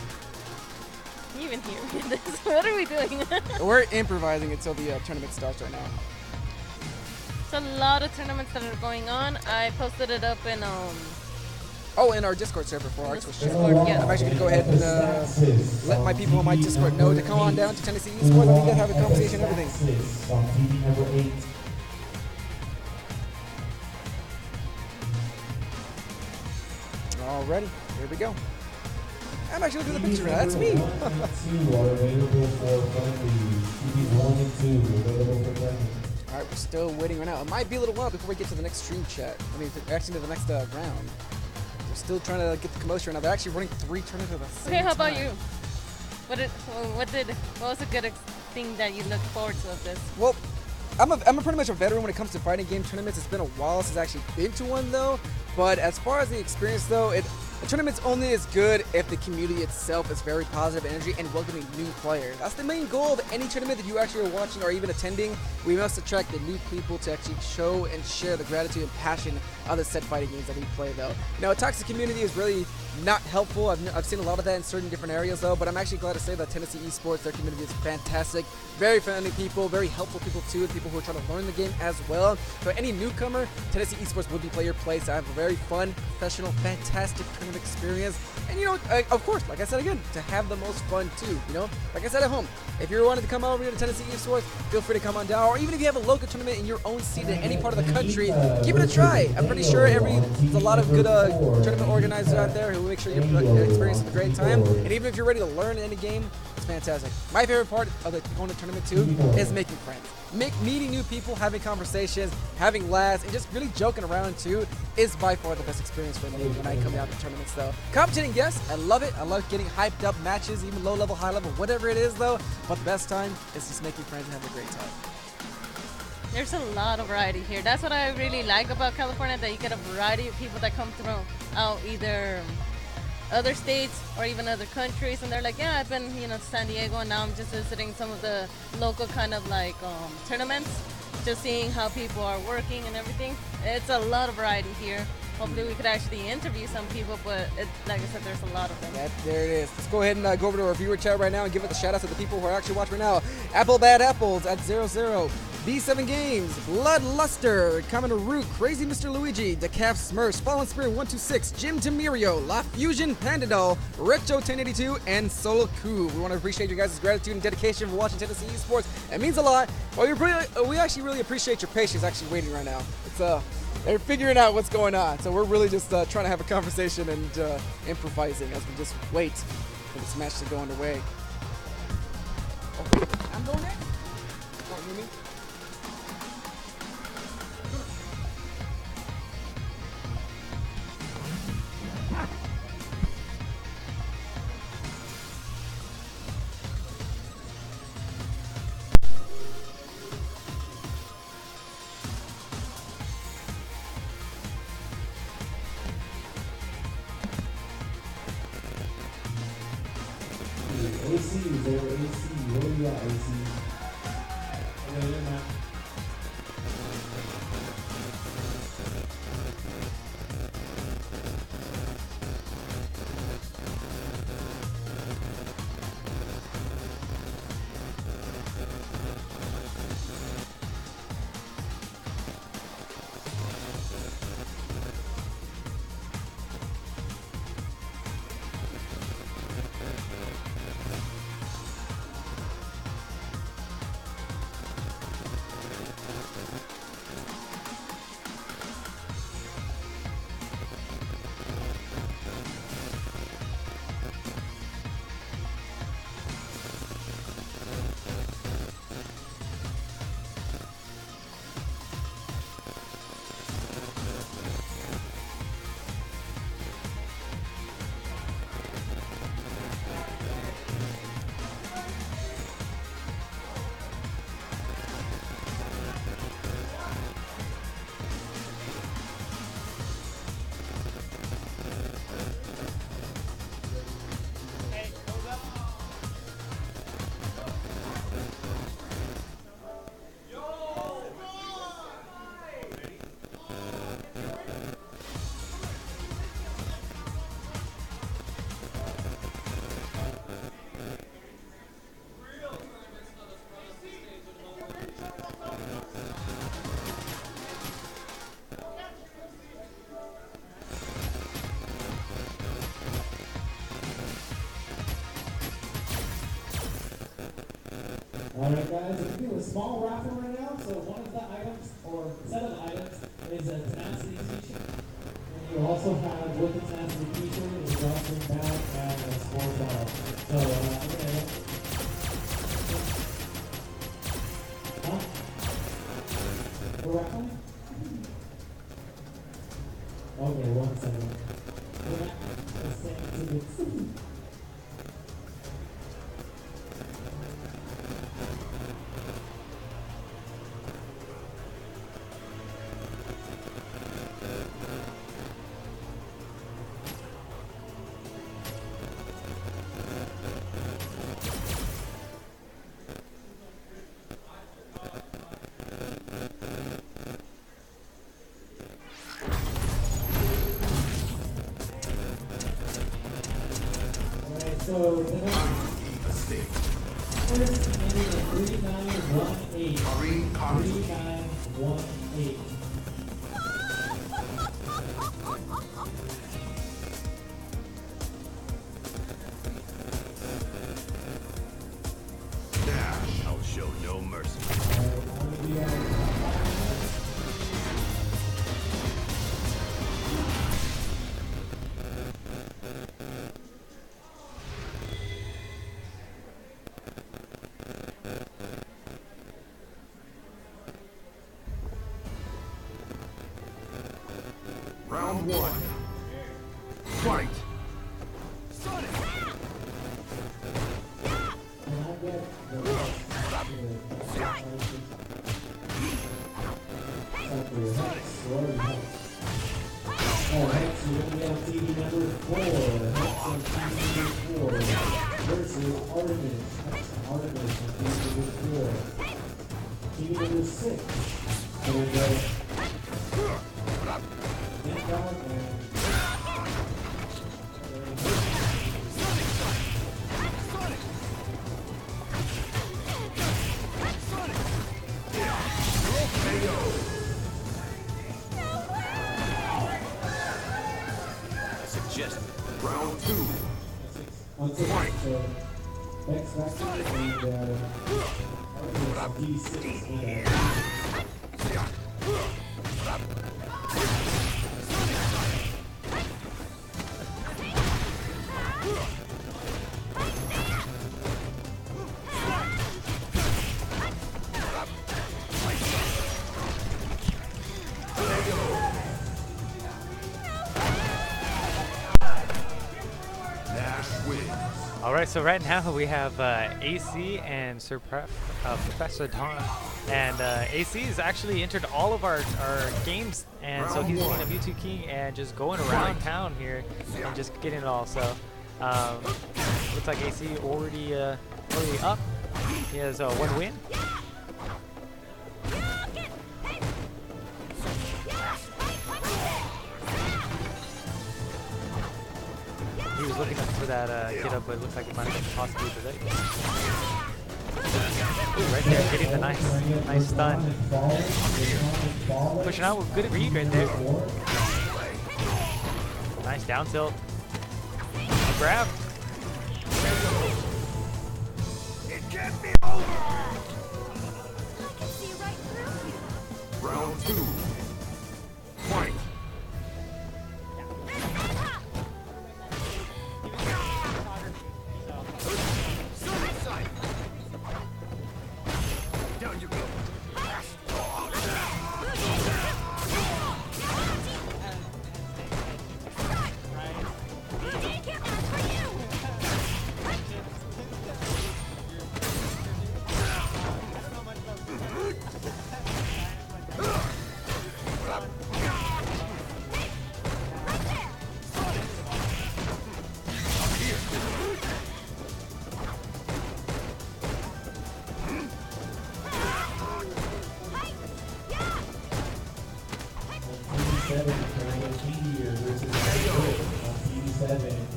Can you even hear me in this? What are we doing? We're improvising until the tournament starts right now. There's a lot of tournaments that are going on. I posted it up in in our Discord server for our Discord. yeah. I'm actually going to go ahead and let my people on my Discord know to come on down to Tennessee Esports. We can have a conversation and everything. On TV number 8. Alrighty, here we go. I'm actually looking at the picture. That's me. TV 1 and 2 are available for friendly. TV 1 and 2 available for friendly. Alright, we're still waiting right now. It might be a little while before we get to the next stream chat. Actually to the next round. We're still trying to get the commotion right now. They're actually running 3 tournaments at the same time. Okay, how about you? What was a good thing that you looked forward to of this? Well, I'm pretty much a veteran when it comes to fighting game tournaments. It's been a while since I've actually been to one though. But as far as the experience though, the tournament's only as good if the community itself is very positive energy and welcoming new players. That's the main goal of any tournament that you actually are watching or even attending. We must attract the new people to actually show and share the gratitude and passion of the said fighting games that we play though. A toxic community is really not helpful. I've seen a lot of that in certain different areas though, but I'm actually glad to say that Tennessee Esports, their community is fantastic. Very friendly people, very helpful people too, people who are trying to learn the game as well. So any newcomer, Tennessee Esports would be player place. I have a very fun, professional, fantastic tournament experience. And of course, like I said again, to have the most fun too, Like I said at home, if you're wanting to come over here to Tennessee Esports, feel free to come on down. Or even if you have a local tournament in your own seat in any part of the country, give it a try. I'm pretty sure there's a lot of good tournament organizers out there who will make sure you're experiencing a great time. And even if you're ready to learn any game, it's fantastic. My favorite part of going to tournament too is making friends. Meeting new people, having conversations, having laughs, and just really joking around too is by far the best experience for me when I come out to tournaments though. Commentating, yes, I love it. I love getting hyped up matches, even low level, high level, whatever it is though. But the best time is just making friends and having a great time. There's a lot of variety here. That's what I really like about California, that you get a variety of people that come through out either other states or even other countries, and they're like, yeah, I've been to San Diego and now I'm just visiting some of the local kind of like tournaments, just seeing how people are working and everything. It's a lot of variety here. Hopefully we could actually interview some people, but like I said, there's a lot of them. There it is. Let's go ahead and go over to our viewer chat right now and give it the shout outs to the people who are actually watching right now. Apple Bad Apples at 00, B7 Games, Bloodluster, Commander Root, Crazy Mr. Luigi, Decaf Smurfs, Fallen Spirit 126, Jim Timirio, La Fusion Pandadol, Retro 1082, and Solo Coup. We want to appreciate your guys' gratitude and dedication for watching Tennessee Esports. It means a lot. Well, we actually really appreciate your patience actually waiting right now. They're figuring out what's going on, so we're really just trying to have a conversation and improvising as we just wait for this match to go underway. Okay, I'm going next. Oh, you mean? AC, there AC. What do you got, AC? Okay, you're not. Alright guys, we're gonna do a small raffle right now. So one of the items, or set of items, is a tenacity t-shirt. And you also have with the tenacity t-shirt is a drawstring bag and a score ball. So I'm gonna... Huh? We're raffling? Okay, 1 second. We're not saying tickets. So the first ending in 3918. 3918. I'll show no mercy. Round 1. Fight. Alright, so we're gonna be on TV number 4. Hex on TV number 4 versus Artemis. Hex Artemis on TV number 4. TV number 6. And we go Underdog and Round 2. on 6. So X Factor and Artemis on TV 6. All right, so right now we have AC and Sir Professor Don, and AC has actually entered all of our games, and so he's being a Mewtwo King and just going around town here and just getting it all. So looks like AC already up. He has 1 win. He was looking up for that get up, but it looks like it might have been possibly delayed. Ooh, right there, getting the nice stun. Pushing out with good read right there. Nice down tilt. A grab. It can't be over! I can see right through you. Round 2. Fight. Down you go.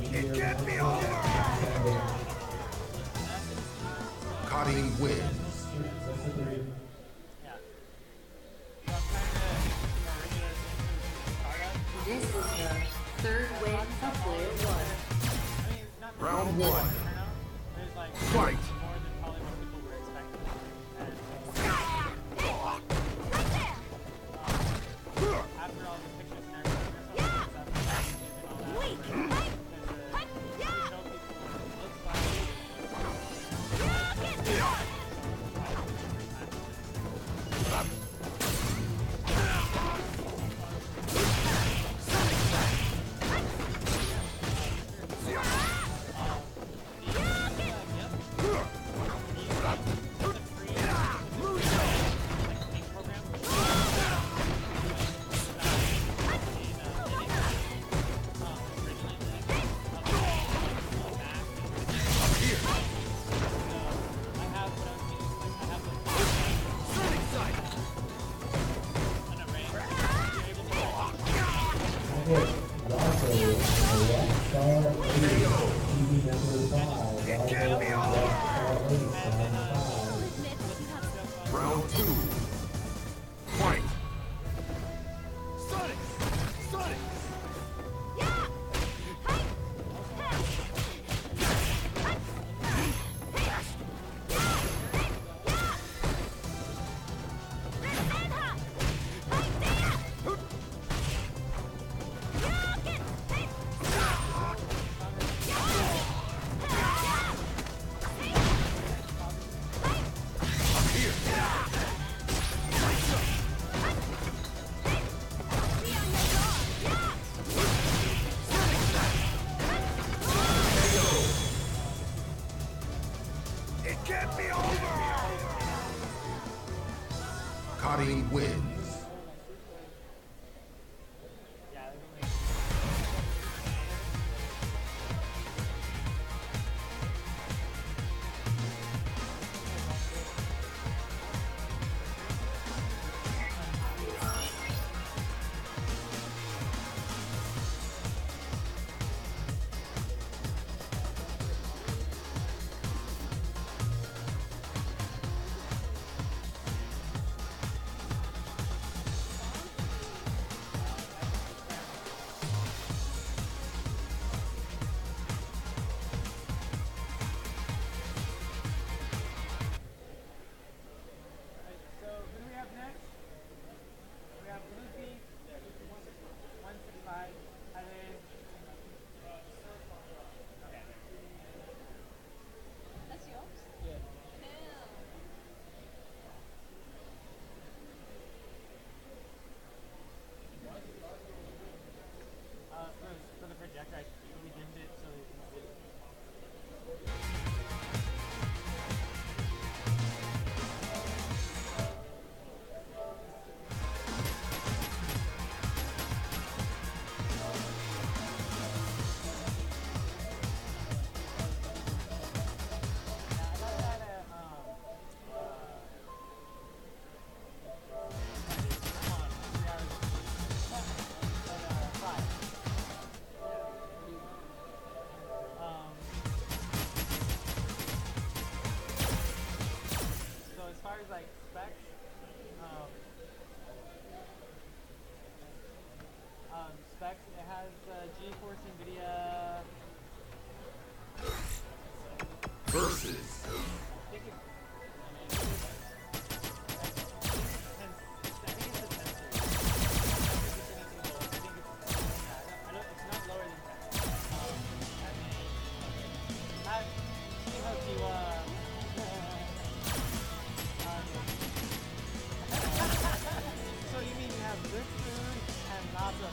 Take him out for you. Cutting wins. This is the third win for player 1. Round 1. Fight. Cotting wins. Versus. So you mean you have good food and lots of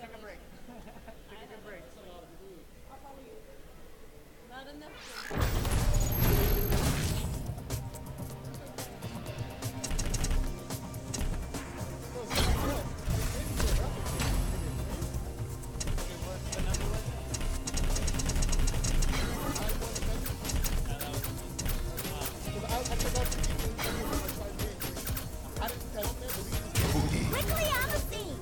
Take a break. Take a good break. Not enough. Quickly on the scene.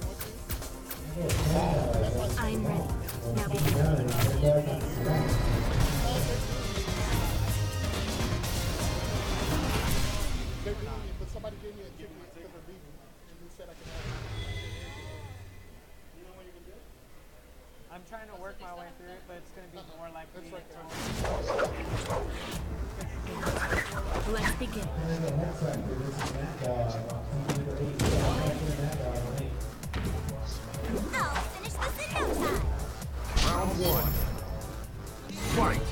I'm ready. Now begin. But somebody gave me a ticket because they're leaving, and you said I could have it. You know what you can do? I'm trying to work my way through it, but it's going to be more likely. Let's begin. I'll finish this in no time. Round one. Fight.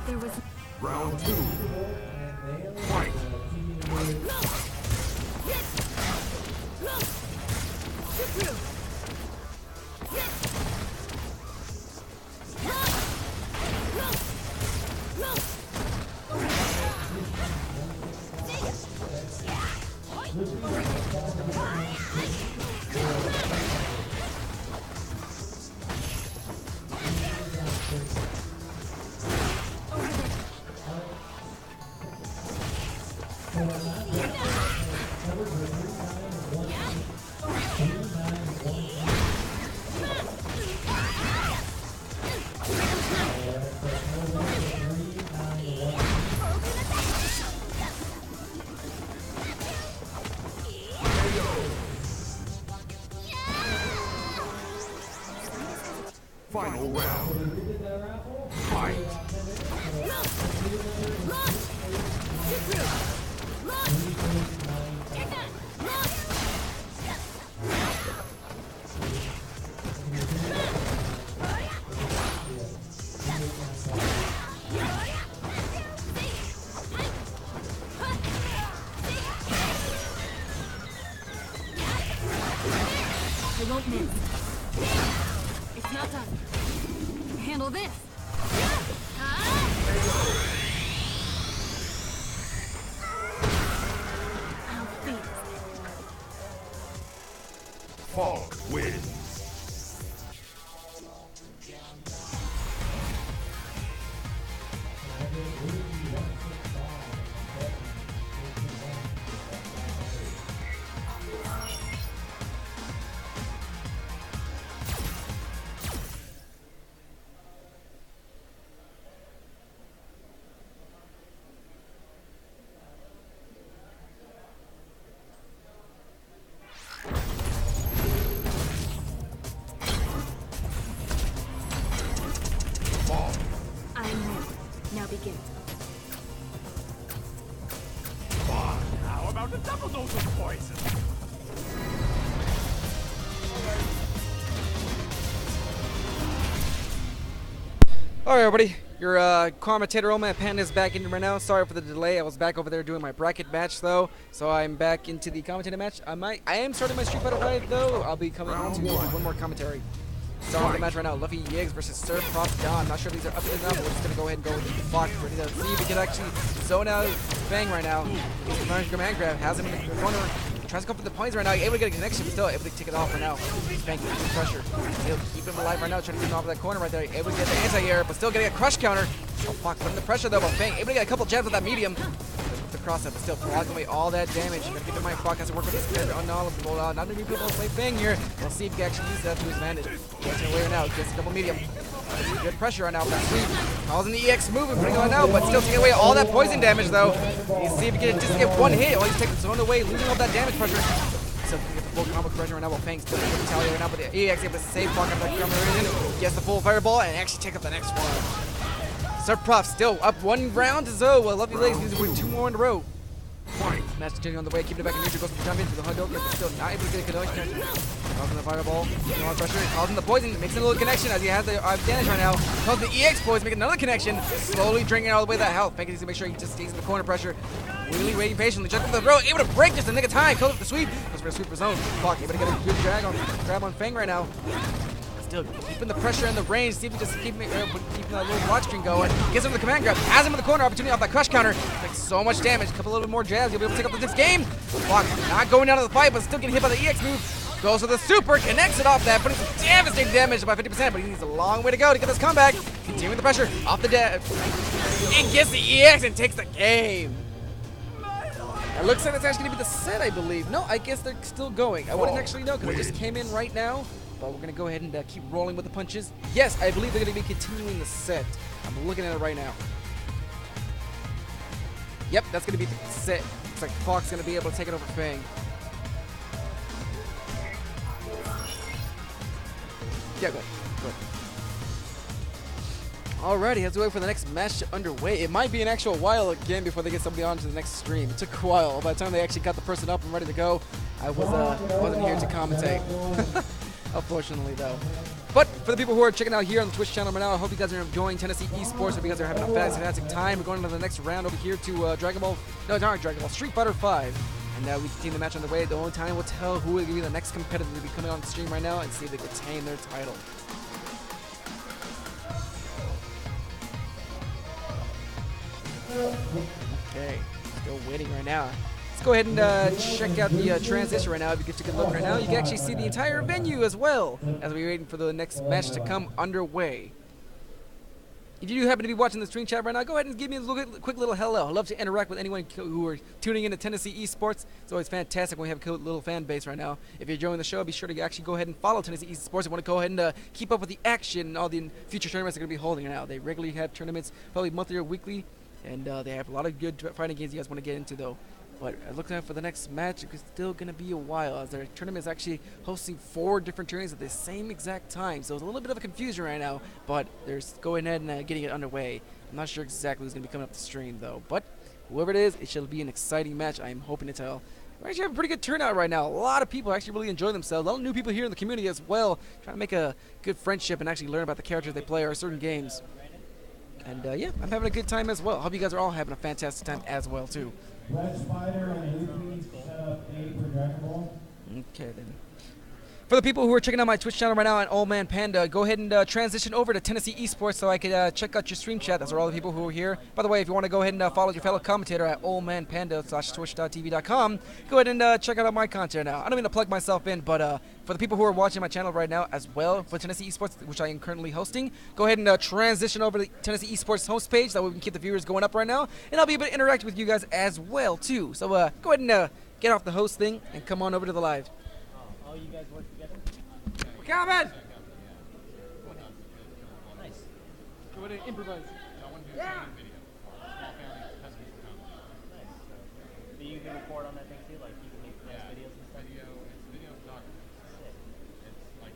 There was Round two. Fight. Over there. Final round. Fight. I won't miss. It's not done. Handle this. I'll fix Falk wins. I'm ready. Now begin. How about a double dose of poison? Alright, everybody. Your commentator Old Man Panda is back in right now. Sorry for the delay. I was back over there doing my bracket match though, so I'm back into the commentator match. I am starting my Street Fighter 5 though. I'll be coming on to one more commentary. Starting the match right now, Luffy Yiggs versus Sir Prof Don. Not sure if these are up to enough. We're just gonna go ahead and go with the Fox. Ready to see if we can actually zone out Fang right now. He's trying to command grab, has him in the corner. Tries to go for the points right now. Able to get a connection, but still able to take it off right now. Fang keeping the pressure. He'll keep him alive right now, trying to get him off of that corner right there. Able to get the anti-air, but still getting a crush counter. Oh, Fox putting the pressure though, but Fang able to get a couple jabs with that medium. The cross up, but still blocking away all that damage. You gotta keep in mind, Fox has to work with this character unknowledgeable. Not many people play Fang here. We'll see if he can actually use that to his advantage. Gets it away right now, gets a double medium. Good pressure right now for that sweep. Causing the EX move and putting it on now, but still taking away all that poison damage though. You see if he can just get one hit while he's taking his own away, losing all that damage pressure. So he can get the full combo pressure right now while Fang's still able to retaliate right now, but the EX able to save Fox after that combo in. Gets the full fireball and actually take up the next one. Sir Prof still up one round to Zoe, while Lovely Legs needs to win 2 more in a row. Match continuing on the way, keeping it back in neutral, goes to jump into the Hadouken, but still not able to get a connection. Causing the fireball, keeping on pressure, causing the poison, makes a little connection as he has the advantage right now. Causing the EX poison, making another connection, slowly drinking all the way that health. Fang needs to make sure he just stays in the corner pressure. Really waiting patiently, just with the throw, able to break just in the nick of time, close up the sweep, goes for a sweeper zone. Clock, able to get a good grab on Fang right now. Still keeping the pressure in the range, see if he just keeping that little block string going. Gets him with the command grab, has him in the corner, opportunity off that crush counter. Takes so much damage, a couple little bit more jabs, he'll be able to take up the next game. Block not going down to the fight, but still getting hit by the EX move. Goes for the super, connects it off that, putting some devastating damage by 50%, but he needs a long way to go to get this comeback. Continuing the pressure off the dev. And gets the EX and takes the game. It looks like it's actually going to be the set, I believe. No, I guess they're still going. I wouldn't actually know because I just came in right now. But we're going to go ahead and keep rolling with the punches. Yes, I believe they're going to be continuing the set. I'm looking at it right now. Yep, that's going to be the set. Looks like Fox is going to be able to take it over Fang. Yeah, good. Good. Alrighty, let's wait for the next match underway. It might be an actual while again before they get somebody on to the next stream. It took a while. By the time they actually got the person up and ready to go, I wasn't here to commentate. Unfortunately, though. But for the people who are checking out here on the Twitch channel right now, I hope you guys are enjoying Tennessee Esports. Hope you guys are having a fantastic time. We're going to the next round over here to Street Fighter 5. And we continue the match on the way. The only time will tell who will be the next competitor to be coming on the stream right now and see if they retain their title. Okay, still waiting right now. Let's go ahead and check out the transition right now. If you can take a look right now, you can actually see the entire venue as well as we're waiting for the next match to come underway. If you do happen to be watching the stream chat right now, go ahead and give me a quick little hello. I'd love to interact with anyone who are tuning into Tennessee Esports. It's always fantastic when we have a little fan base right now. If you're enjoying the show, be sure to actually go ahead and follow Tennessee Esports. I want to go ahead and keep up with the action and all the future tournaments they're going to be holding right now. They regularly have tournaments, probably monthly or weekly, and they have a lot of good fighting games you guys want to get into, though. But looking out for the next match, it's still going to be a while, as their tournament is actually hosting 4 different tournaments at the same exact time. So it's a little bit of a confusion right now, but they're going ahead and getting it underway. I'm not sure exactly who's going to be coming up the stream, though. But whoever it is, it should be an exciting match. I'm hoping to tell. We actually have a pretty good turnout right now. A lot of people actually really enjoy themselves. A lot of new people here in the community as well, trying to make a good friendship and actually learn about the characters they play or certain games. And yeah, I'm having a good time as well. Hope you guys are all having a fantastic time as well, too. Red Spider and Luffy set up A for Dragon Ball. Okay, then. For the people who are checking out my Twitch channel right now at Old Man Panda, go ahead and transition over to Tennessee Esports so I could check out your stream chat. That's for all the people who are here. By the way, if you want to go ahead and follow your fellow commentator at oldmanpanda/twitch.tv.com, go ahead and check out my content now. I don't mean to plug myself in, but for the people who are watching my channel right now as well, for Tennessee Esports, which I am currently hosting, go ahead and transition over to the Tennessee Esports host page. That way we can keep the viewers going up right now. And I'll be able to interact with you guys as well, too. So go ahead and get off the host thing and come on over to the live. Oh, you guys work together? Coming! Nice. Go ahead and improvise. Yeah. Nice. Do you can record on that thing too? Like you can make nice videos and stuff? Video photography. Sick. It's like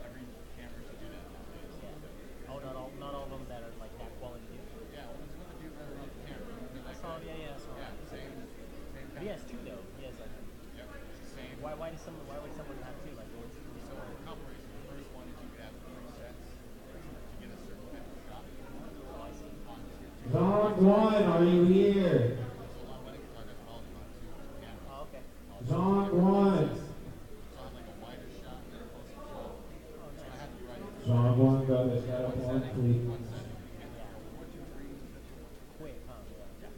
every camera should do that nowadays. Yeah. Oh, not all of them that are like that quality do? Yeah, well, there's one that do better on the camera. I saw, yeah, I saw. Yeah, same But he has 2 though. He has like. Yep, it's the same. Why would someone have 2? Like, what's So combination. The first one is you could have 3 sets to get a certain type of shot. Oh, I see. Zong 1, are you here? So on wedding photography, all on 2 cameras. Oh, okay. Zong 1. So on like a wider shot and a closer shot. So I have to write it. Zong 1, go to setup 1, please. One setting. You can have 1, 2, 3. Quick, huh? Yeah.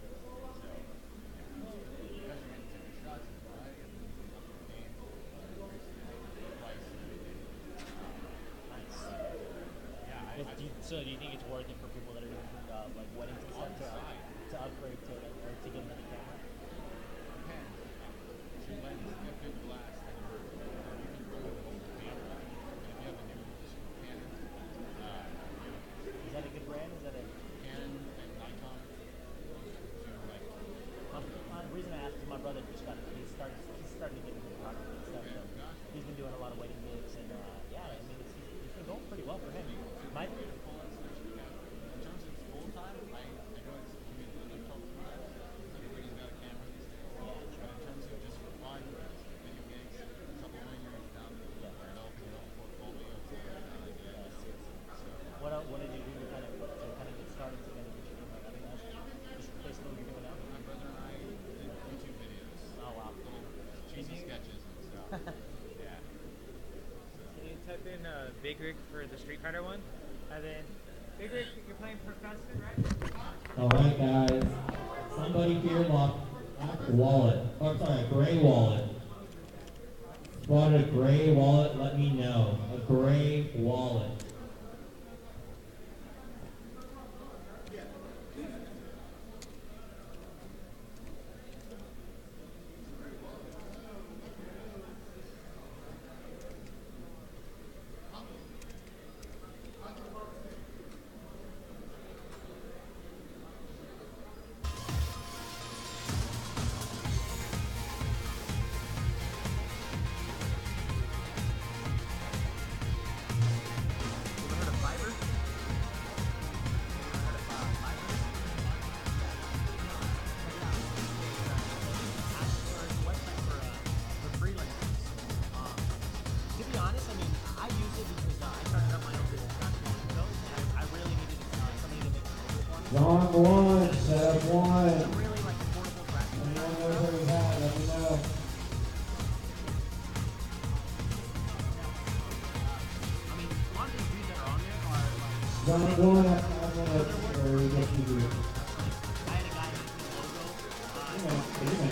So do you think it's worth it for people that are doing like weddings and stuff to upgrade to or to get another camera? Two lenses, you have good glass, and you can run with both the camera. And if you have a new Canon, Is that a good brand? Is that a Canon and Nikon, do like. The reason I asked is my brother just he's starting to get into photography and stuff. So he's been doing a lot of wedding gigs and yeah, I mean it's been going pretty well for him. My In terms of full time, I know it's can be a little difficult sometimes. Everybody's got a camera these days. Yeah, But in terms of just for fun, video gigs, supplementing your income, or developing your own portfolio, it's not a bad idea. What did you do to kind of get started to kind of get your game out? I mean, that's just basically what you're doing now. My brother and I did YouTube videos. Oh wow. Little cheesy sketches and stuff. Yeah. Can you type in Big Rig for the Street Fighter one? And then, Big Rig, you're playing Professor, right? Alright, guys. Somebody here lost a wallet. Oh, sorry, a gray wallet. Spotted a gray wallet, let me know. A gray wallet. Zong 1, setup 1. Anyone knows where he's at, let me know. Zong 1, I'm gonna get you. Amen.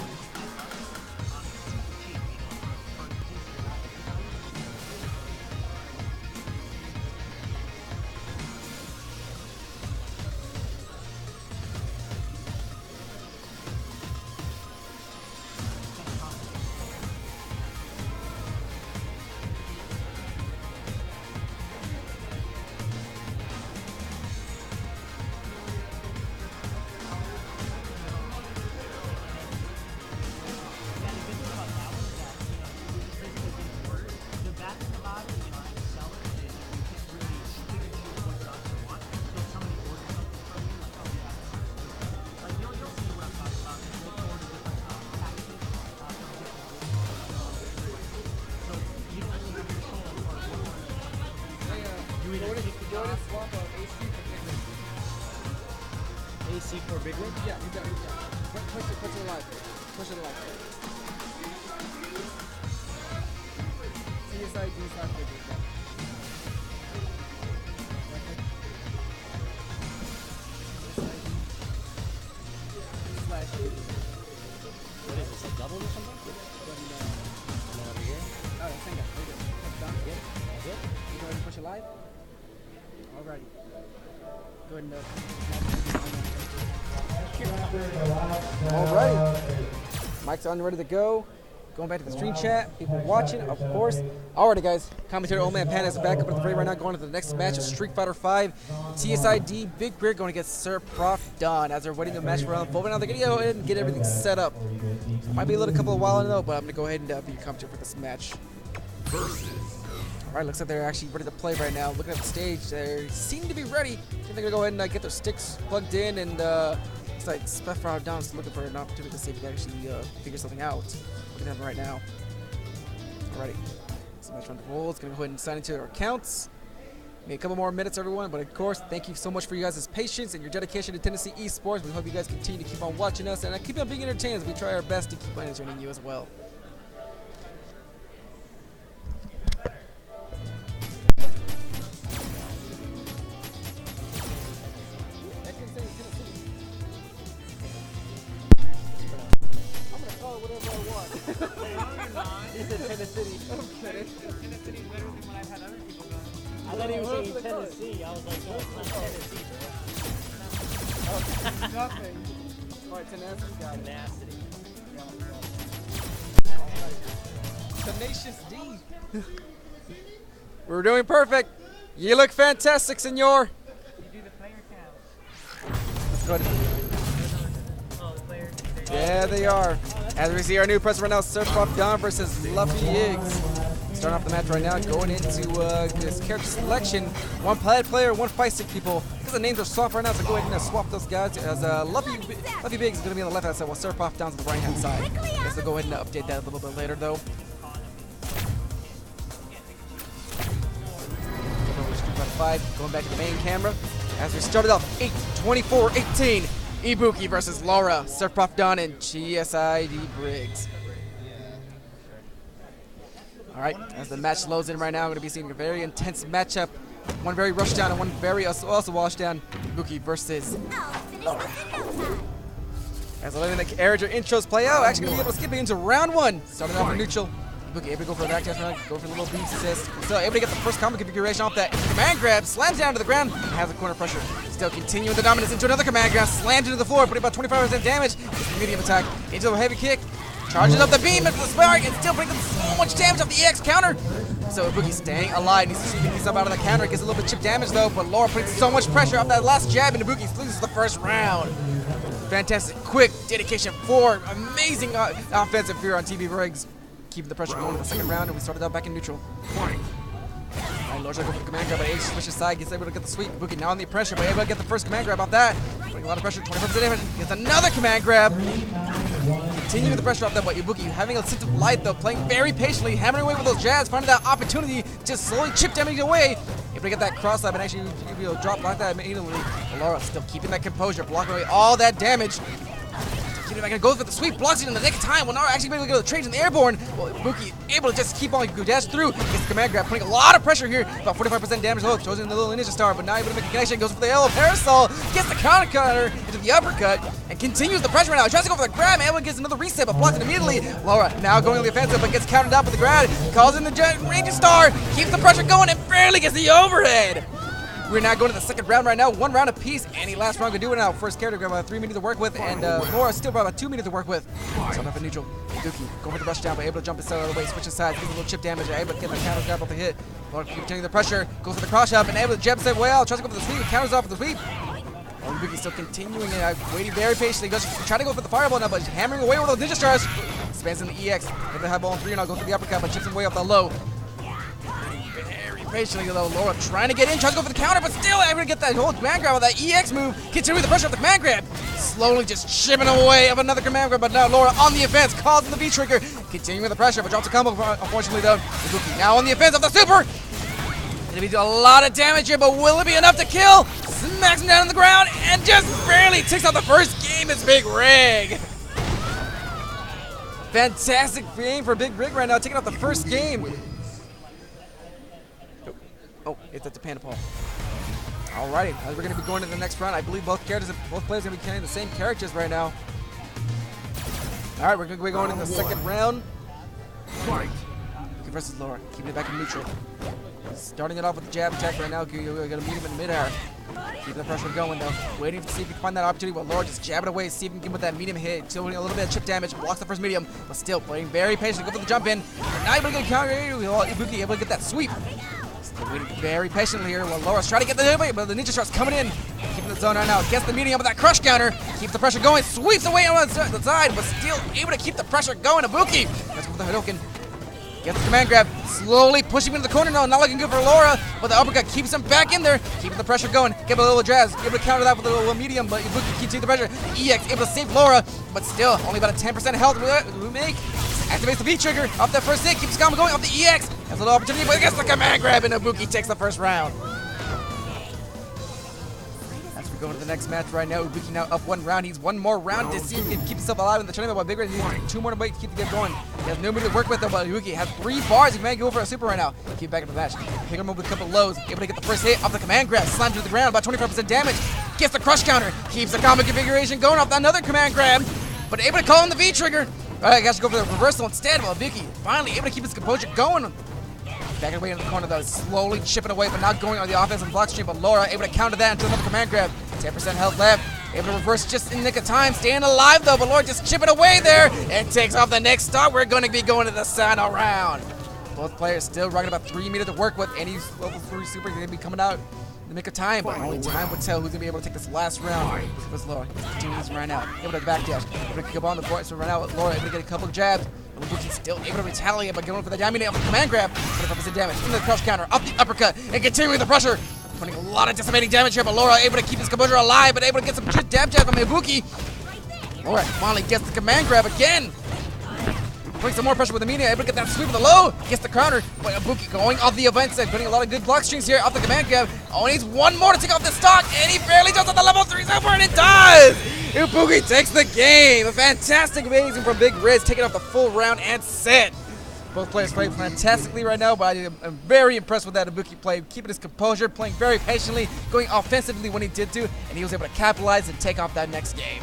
Go ahead and swap AC for Big Rig. AC for Big Rig? Yeah, you got it. Push it alive. Push it alive. CSID slash Big Rig. What is this, a double or something? And then over here. Oh, same guy. Very good. That's done. Good. That's it. You go ahead and push it live. Alrighty. Go ahead and Alrighty. Mike's on ready to go. Going back to the stream chat. People watching, of course. Alrighty, guys. Commentator Old Man Panda is back up at the frame right now, going to the next match of Street Fighter 5. TSID Big Beard going against Sir Prof Don as they're waiting the match for unfolding. Now they're going to go ahead and get everything set up. Might be a little couple of while though, but I'm going to go ahead and be your commentator for this match. Alright, looks like they're actually ready to play right now. Looking at the stage, they seem to be ready. I think they're going to go ahead and get their sticks plugged in, and looks like Prof Don's looking for an opportunity to see if he can actually figure something out. Looking at them right now. Alrighty. So match round roll. It's going to go ahead and sign into our accounts. Maybe a couple more minutes, everyone. But of course, thank you so much for you guys' patience and your dedication to Tennessee Esports. We hope you guys continue to keep on watching us and keep on being entertained as we try our best to keep on entertaining you as well. Tennessee. Okay. Tennessee's better than what I've had other people go. I thought he was saying Tennessee. I was like, no, it's not Tennessee, bro. Oh, nothing. Alright, tenacity. Tenacity. Tenacious D. We're doing perfect. You look fantastic, senor. You do the player count. Let's go ahead. Oh, the player. Yeah, they are. As we see our new press right now, Sir Prof Don versus Luffy Higgs. Starting off the match right now, going into this character selection. One player, one fight stick people. Because the names are swapped right now, so go ahead and swap those guys. As Luffy Biggs is going to be on the left hand side, while Sir Prof Don's on the right hand side. Guess we'll go ahead and update that a little bit later, though. Street Fighter 5, going back to the main camera. As we started off 8-24-18. Ibuki versus Laura, Sir Prof Don and GSID Briggs. Alright, as the match loads in right now, I'm going to be seeing a very intense matchup. One very rushed down and one very also washed down. Ibuki versus Laura. As letting the carriage or intros play out, actually going to be able to skip it into round one. Starting off with neutral. Ibuki able to go for a back dash round, go for a little beam assist. Still able to get the first combo configuration off that command grab, slams down to the ground, and has the corner pressure. Still continuing the dominance into another command grab, slams into the floor, putting about 25% damage. It's the medium attack into a heavy kick, charges up the beam into the spark, and still bringing so much damage off the EX counter. So Ibuki staying alive, needs to see himself out of the counter, gets a little bit chip damage though, but Laura putting so much pressure off that last jab, and Ibuki loses the first round. Fantastic, quick dedication for amazing offensive fear on TV Briggs. Keeping the pressure going in the second round, and we started out back in neutral. Alright, Laura's going for the command grab, but H switches side, gets able to get the sweep. Ibuki now on the pressure, but able to get the first command grab off that. Putting a lot of pressure, 25% damage, gets another command grab. Continuing the pressure off that, but Ibuki having a sense of light though, playing very patiently, hammering away with those jabs, finding that opportunity, just slowly chip damage away. Able to get that cross up and actually drop like that immediately. Laura still keeping that composure, blocking away all that damage. Back and goes for the sweep, blocks it in the nick of time. Well, now actually able to get the trades in the airborne. Well, Ibuki able to just keep on dash through. Gets the command grab, putting a lot of pressure here. About 45% damage though. Shows in the little ninja star, but now able to make a connection. Goes for the yellow parasol, gets the counter cutter into the uppercut, and continues the pressure right now. Tries to go for the grab. Able gets another reset, but blocks it immediately. Laura now going on the offensive, but gets countered out with the grab. Calls in the ninja star, keeps the pressure going, and barely gets the overhead. We're now going to the second round right now. One round apiece. Any last round can do it now. First character got about 3 minutes to work with, and Laura still about 2 minutes to work with. So enough for neutral. Ibuki going for the rush down, but able to jump himself out of the way, switches sides, gets a little chip damage, able to get the counter grab off the hit. Laura continuing the pressure, goes for the cross up, and able to jab step way out, tries to go for the sweep, counters off with the sweep. Ibuki still continuing and waiting very patiently. Goes trying to go for the fireball now, but hammering away with those ninja stars. Spans in the EX. Able to have ball on 3 now, goes for the uppercut, but chips him way off the low. Patiently though, Laura trying to get in, tries to go for the counter, but still able to get that whole command grab with that EX move, continuing the pressure of the command grab, slowly just chipping away of another command grab, but now Laura on the offense, causing the V-trigger, continuing the pressure, but drops a combo, unfortunately though. Ibuki now on the offense of the super, Gonna be a lot of damage here, but will it be enough to kill? Smacks him down on the ground and just barely takes out the first game as Big Rig. Fantastic game for Big Rig right now, taking out the first game. Oh, it's at the Panda Paul. Alrighty, we're going to be going to the next round. I believe both players are going to be carrying the same characters right now. Alright, we're going to be going in the second round. Fight. Buki versus Laura, keeping it back in neutral. Starting it off with the jab attack right now. You're going to meet him in mid-air. Keeping the pressure going though. Waiting to see if he can find that opportunity. While Laura just jab it away, see if he can get with that medium hit. Still doing a little bit of chip damage. Blocks the first medium, but still playing very patient. Go for the jump in. But now able to get a counter. Buki able to get that sweep. Still waiting very patiently here while Laura's trying to get the hit, but the ninja shot's coming in. Keeping the zone right now. Gets the medium with that crush counter. Keeps the pressure going. Sweeps away on the side, but still able to keep the pressure going. Ibuki. Let's go for the Hadouken. Gets the command grab, slowly pushing him into the corner now, not looking good for Laura, but the uppercut keeps him back in there, keeping the pressure going, give a little jazz, able to counter that with a little medium, but Ibuki keeps taking the pressure. EX able to save Laura, but still, only about a 10% health we make. Activates the V-trigger, off that first hit, keeps the combo going, off the EX, has a little opportunity, but gets the command grab, and Ibuki takes the first round. As we go to the next match right now, Ibuki now up one round. He's one more round to see if he can keep himself alive in the tournament, but Big Rig needs 2 more to wait to keep the game going. He has nobody to work with him, but Ibuki has 3 bars. He can go for a super right now. Keep back in the match. Pick him up with a couple of lows. Able to get the first hit off the command grab. Slams to the ground, about 25% damage. Gets the crush counter. Keeps the combo configuration going off another command grab, but able to call in the V-trigger. Alright, I guess go for the reversal instead, while Ibuki finally able to keep his composure going. Back away in the corner though, slowly chipping away, but not going on the offensive block stream. But Laura able to counter that into another command grab. 10% health left. Able to reverse just in the nick of time. Staying alive though, but Laura just chipping away there and takes off the next stop. We're going to be going to the final round. Both players still rocking about 3 meters to work with. Any level 3 super going to be coming out in the nick of time, but only time will tell who's going to be able to take this last round. This Laura continues right now. Able to backdash. Able to come on the board. So right now, Laura able to get a couple of jabs. Ibuki's still able to retaliate by going for the dominate off the command grab. 25% damage into the crush counter, off the uppercut, and continuing the pressure. Putting a lot of decimating damage here, but Laura able to keep his composure alive, but able to get some good dab jab from Ibuki. Laura finally gets the command grab again. Putting some more pressure with the medium, able to get that sweep with the low. Gets the counter, but Ibuki going off the event side, putting a lot of good block strings here off the command grab. Only needs 1 more to take off the stock, and he barely does on the level 3 super, and it does! Ibuki takes the game. A fantastic amazing from Big Riz, taking off the full round and set. Both players playing fantastically right now, but I'm very impressed with that Ibuki play, keeping his composure, playing very patiently, going offensively when he did to, and he was able to capitalize and take off that next game.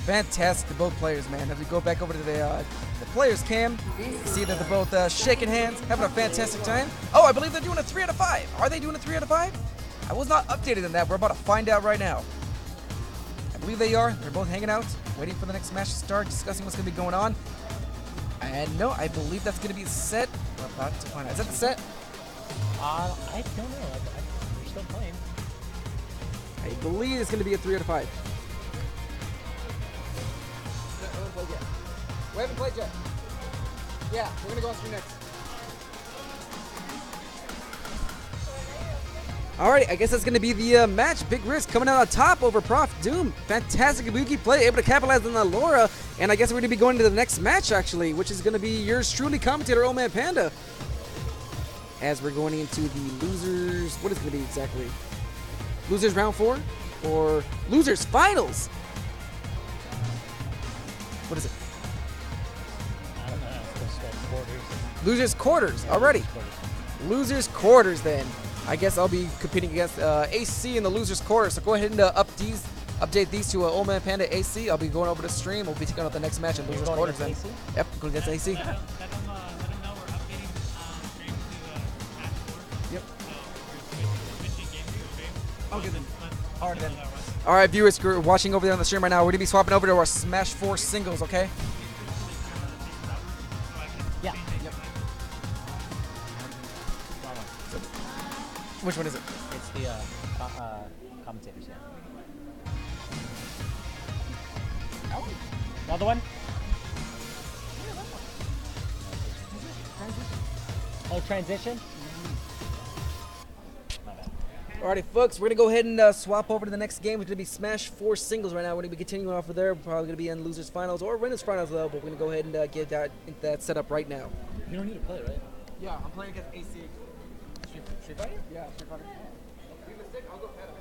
Fantastic to both players, man. As we go back over to the players' cam, you see that they're both shaking hands, having a fantastic time. Oh, I believe they're doing a 3 out of 5. Are they doing a 3 out of 5? I was not updated on that. We're about to find out right now. I believe they are. They're both hanging out, waiting for the next match to start, discussing what's going to be going on. And no, I believe that's going to be the set. We're about to find out. Is that the set? I don't know. We're still playing. I believe it's going to be a 3 out of 5. We haven't played yet. Yeah, we're going to go on stream next. Alrighty, I guess that's going to be the match. Big Risk coming out on top over Prof Doom. Fantastic Ibuki play, able to capitalize on the Laura. And I guess we're going to be going to the next match, actually, which is going to be yours truly, commentator Old Man Panda. As we're going into the losers, what is it going to be exactly? Losers round 4? Or losers finals? What is it? I don't know. Quarters. Losers quarters, already. Losers quarters then. I guess I'll be competing against AC in the losers quarters. So go ahead and update these to Old Man Panda AC. I'll be going over to stream. We'll be taking out the next match in losers quarters then. AC? Yep, go against AC. Let them know we're updating stream to match 4. Yep. Switching game to Okay then. Alright then. Alright viewers, you're watching over there on the stream right now. We're going to be swapping over to our Smash 4 singles, okay? Yeah. Yep. Which one is it? It's the commentators, yeah. Another one? Oh, transition? My bad. Alrighty, folks, we're going to go ahead and swap over to the next game. It's going to be Smash 4 singles right now. We're going to be continuing off of there. We're probably going to be in losers finals or winners finals, though, but we're going to go ahead and get that set up right now. You don't need to play, right? Yeah, I'm playing against AC. Street Fighter? Yeah, Street Fighter. Leave the stick, I'll go pet him.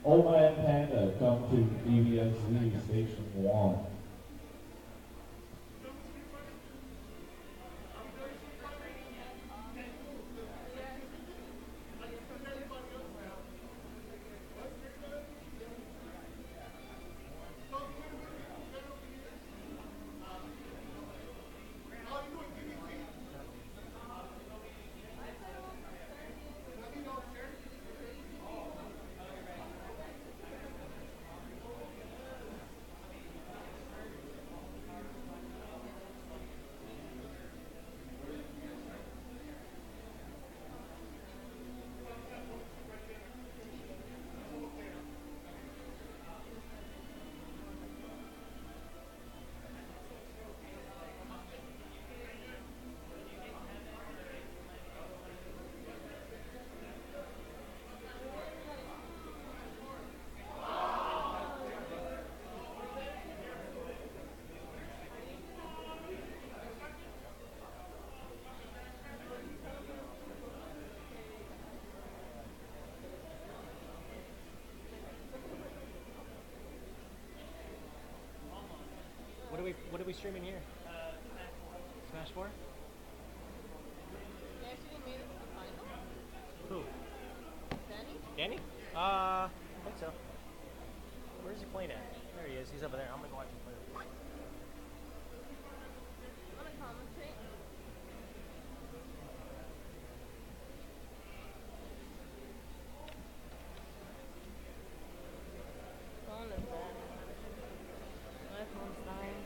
Oma and Panda come to DVSZ Station 1. What are we streaming here? Smash 4? He actually made it to the final. Who? Danny? Danny? I think so. Where's he playing at? There he is. He's over there. I'm gonna go watch him play. Wanna commentate? Phone is bad. My phone's dying.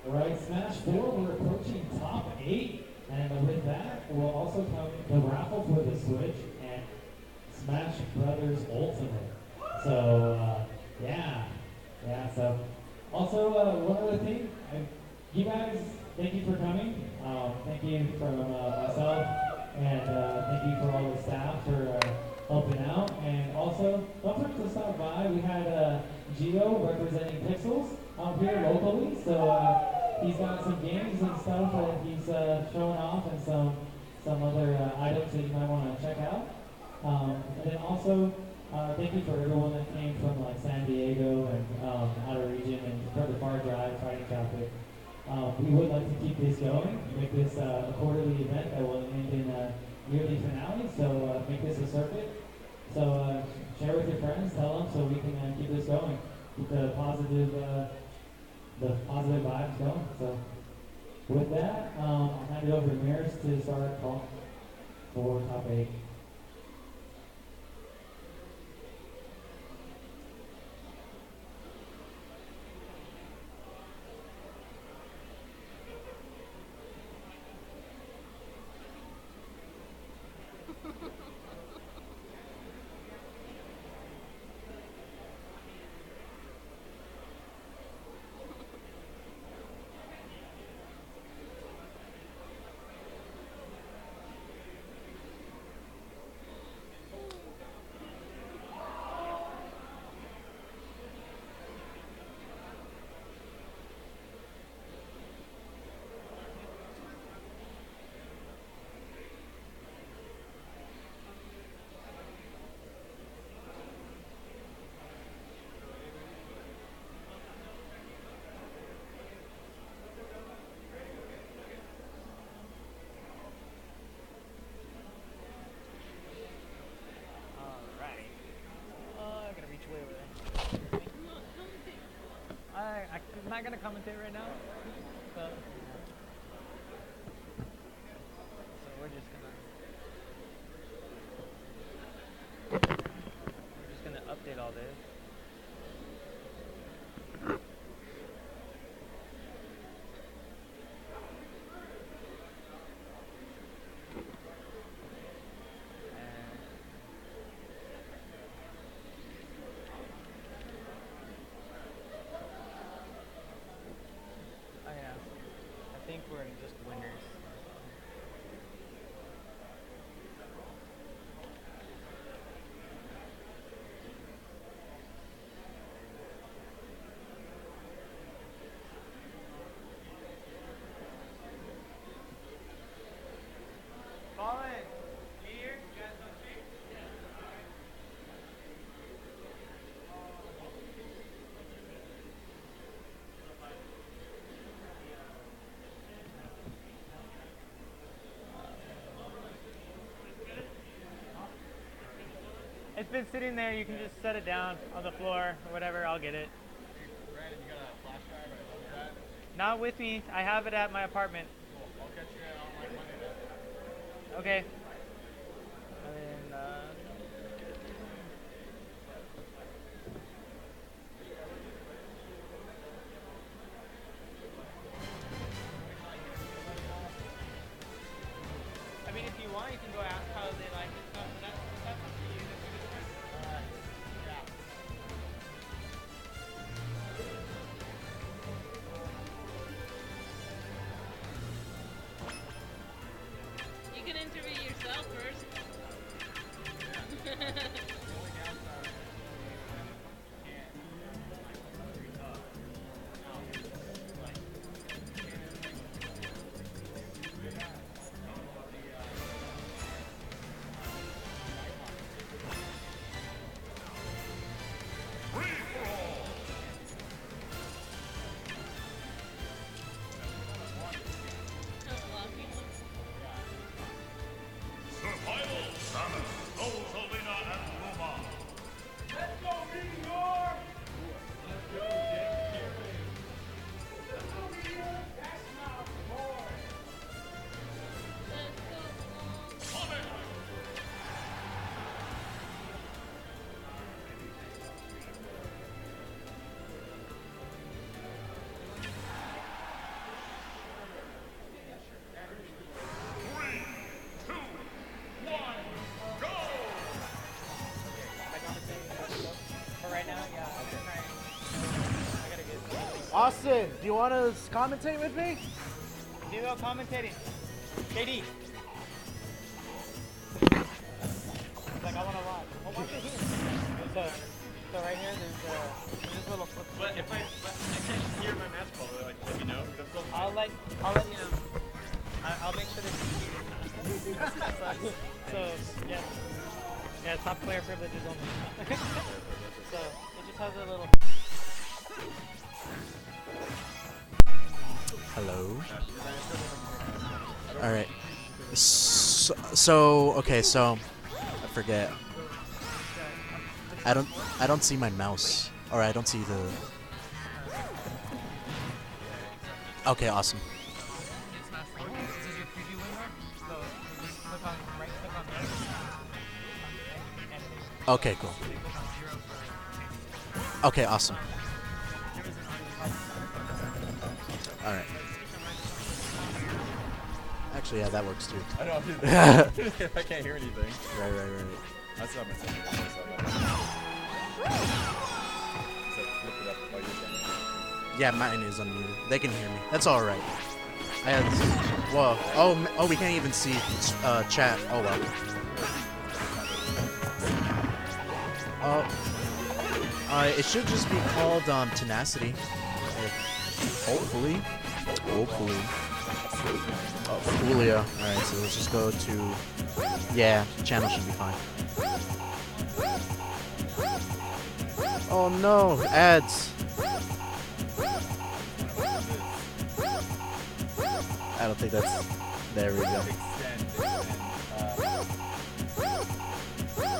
Alright, Smash 4, we're approaching top 8, and with that will also come the raffle for the Switch and Smash Brothers Ultimate. So, yeah, so. Also, one other thing, you guys, thank you for coming. Thank you from myself, and thank you for all the staff for helping out. And also, don't forget to stop by. We had Gio representing Pixels here locally, so he's got some games and stuff that he's showing off, and some other items that you might want to check out. And then also, thank you for everyone that came from like San Diego and outer region and for the far drive fighting traffic. We would like to keep this going, make this a quarterly event that will end in a yearly finale. So make this a circuit. So share with your friends, tell them, so we can keep this going, keep the positive vibes going. So With that, I'll hand it over to Maris to start calling for top 8. Alright. I gotta reach way over there. I'm not gonna commentate right now. So we're just gonna update all this. Oh yeah, I think we're just winners. Colin, here, you guys don't speak? It's been sitting there. You can just set it down on the floor or whatever. I'll get it. Brandon, you got a flash drive or something like that? Not with me. I have it at my apartment. Cool. I'll catch you on like Monday then. Okay. And then, I mean, if you want, you can go ask how they like it. Stuff, but that's up to you. Yeah. You can interview yourself first. Survival Samus, Rosalina, and Roma. Let's go, Meteor! Let's go, Jake. Let's go, Meteor. That's not boy. Sonic! For right now, yeah. I gotta get. Austin, do you want to commentate with me? Duo commentating. JD. He's like, I want to watch. Well, watch it here. So right here, there's this little flip. But if I can't hear my match ball, like, let me know. I'll let you know. I'll make sure that so yeah, top player privileges only. So it just has a little. Hello. All right. So okay. So I forget. I don't see my mouse, or I don't see the. Okay, awesome. Okay, cool. Okay, awesome. All right. Actually, yeah, that works too. I know. If I can't hear anything. Right. That's not my thing. Yeah, mine is unmuted. They can hear me. That's all right. I had. Whoa. Oh, we can't even see chat. Oh well. It should just be called tenacity. Hopefully. Julia. Alright, so let's just go to... Yeah, channel should be fine. Oh no, ads. I don't think that's... There we go.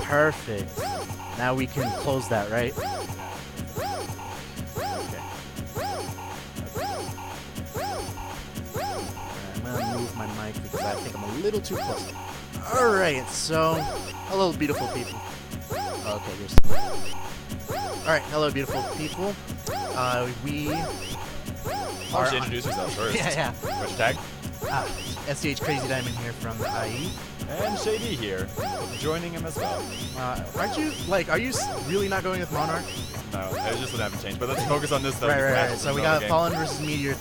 Perfect. Now we can close that, right? My mic because I think I'm a little too close. Alright, so hello beautiful people. Okay, you're Alright, hello beautiful people. We Why don't you introduce yourself first? Yeah. Which tag? SCH Crazy Diamond here from the IE. And Shady here, joining him as well. Are you really not going with Monarch? No, I just haven't changed. But let's focus on this though. Right. So we got Fallen versus Meteor,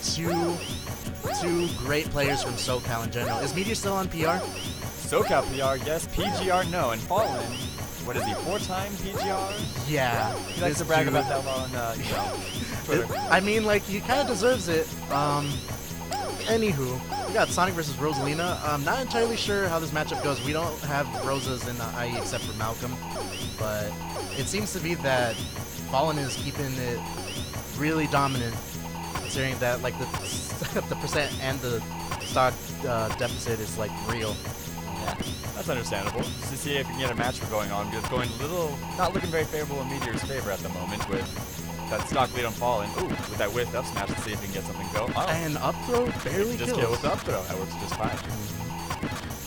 two great players from SoCal in general. Is Meteor still on PR? SoCal PR, yes. PGR, no. And Fallen, what is he, 4-time PGR? Yeah. He likes to brag about that on Twitter. I mean, like, he kind of deserves it. Anywho, we got Sonic versus Rosalina. I'm not entirely sure how this matchup goes. We don't have Rosas in the IE except for Malcolm. But it seems to be that Fallen is keeping it really dominant, considering that, like, the percent and the stock deficit is like real. Yeah, that's understandable. Just to see if you can get a match for going on, because it's going a little, not looking very favorable in Meteor's favor at the moment with that stock lead on Fallen. Ooh, with that whiff up smash, let's see if we can get something go. Oh. And up throw barely just kills. Kill with the up throw. That works just fine.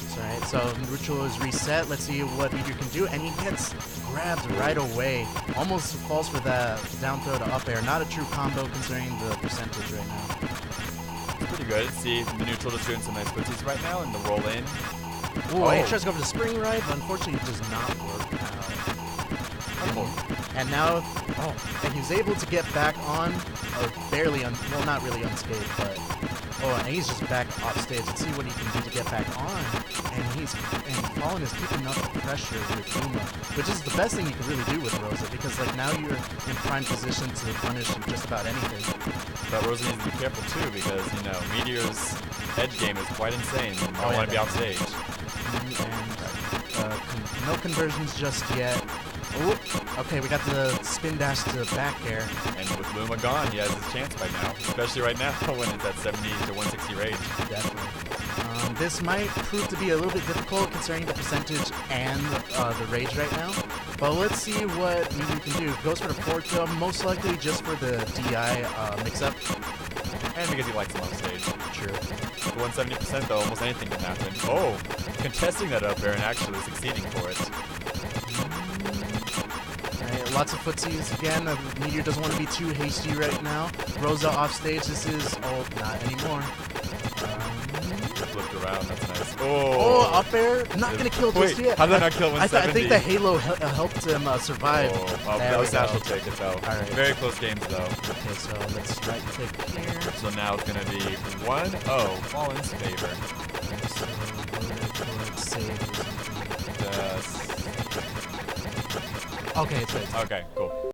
That's alright, so Ritual is reset. Let's see what Meteor can do, and he gets grabbed right away. Almost falls for that down throw to up air. Not a true combo considering the percentage right now. Pretty good. See the neutral just doing some nice footsies right now, and the roll in. Ooh, he tries to go for the spring ride, but unfortunately it does not work out. And now, and he's able to get back on, barely well, not really unscathed, but and he's just back off stage. Let's see what he can do to get back on. And Fallen is keeping up the pressure with Uma, which is the best thing you can really do with Rosa, because like now you're in prime position to punish just about anything. But Rosa needs to be careful too, because Meteor's edge game is quite insane. You don't want to be off stage. And no conversions just yet. Oh, okay, we got the spin dash to back air. And with Luma gone, he has his chance by now, especially right now when it's at 70 to 160 range. Definitely. This might prove to be a little bit difficult considering the percentage and the rage right now. But let's see what Meteor can do. Goes for the forward throw, most likely just for the DI mix-up. And because he likes him on stage. True. 170% though, almost anything can happen. Oh, contesting that up there and actually succeeding for it. Lots of footsies again. Meteor doesn't want to be too hasty right now. Rosa off stage. This is not anymore. Flipped around. That's nice. Oh, up air. Not gonna kill just yet. How did that not kill 170? I think the Halo helped him survive. That was natural take. It's out. All right. Very close games though. Okay, so let's right click here. So now it's gonna be 1-0 Fallen's favor. So let's save. Okay, it's good. Okay, cool.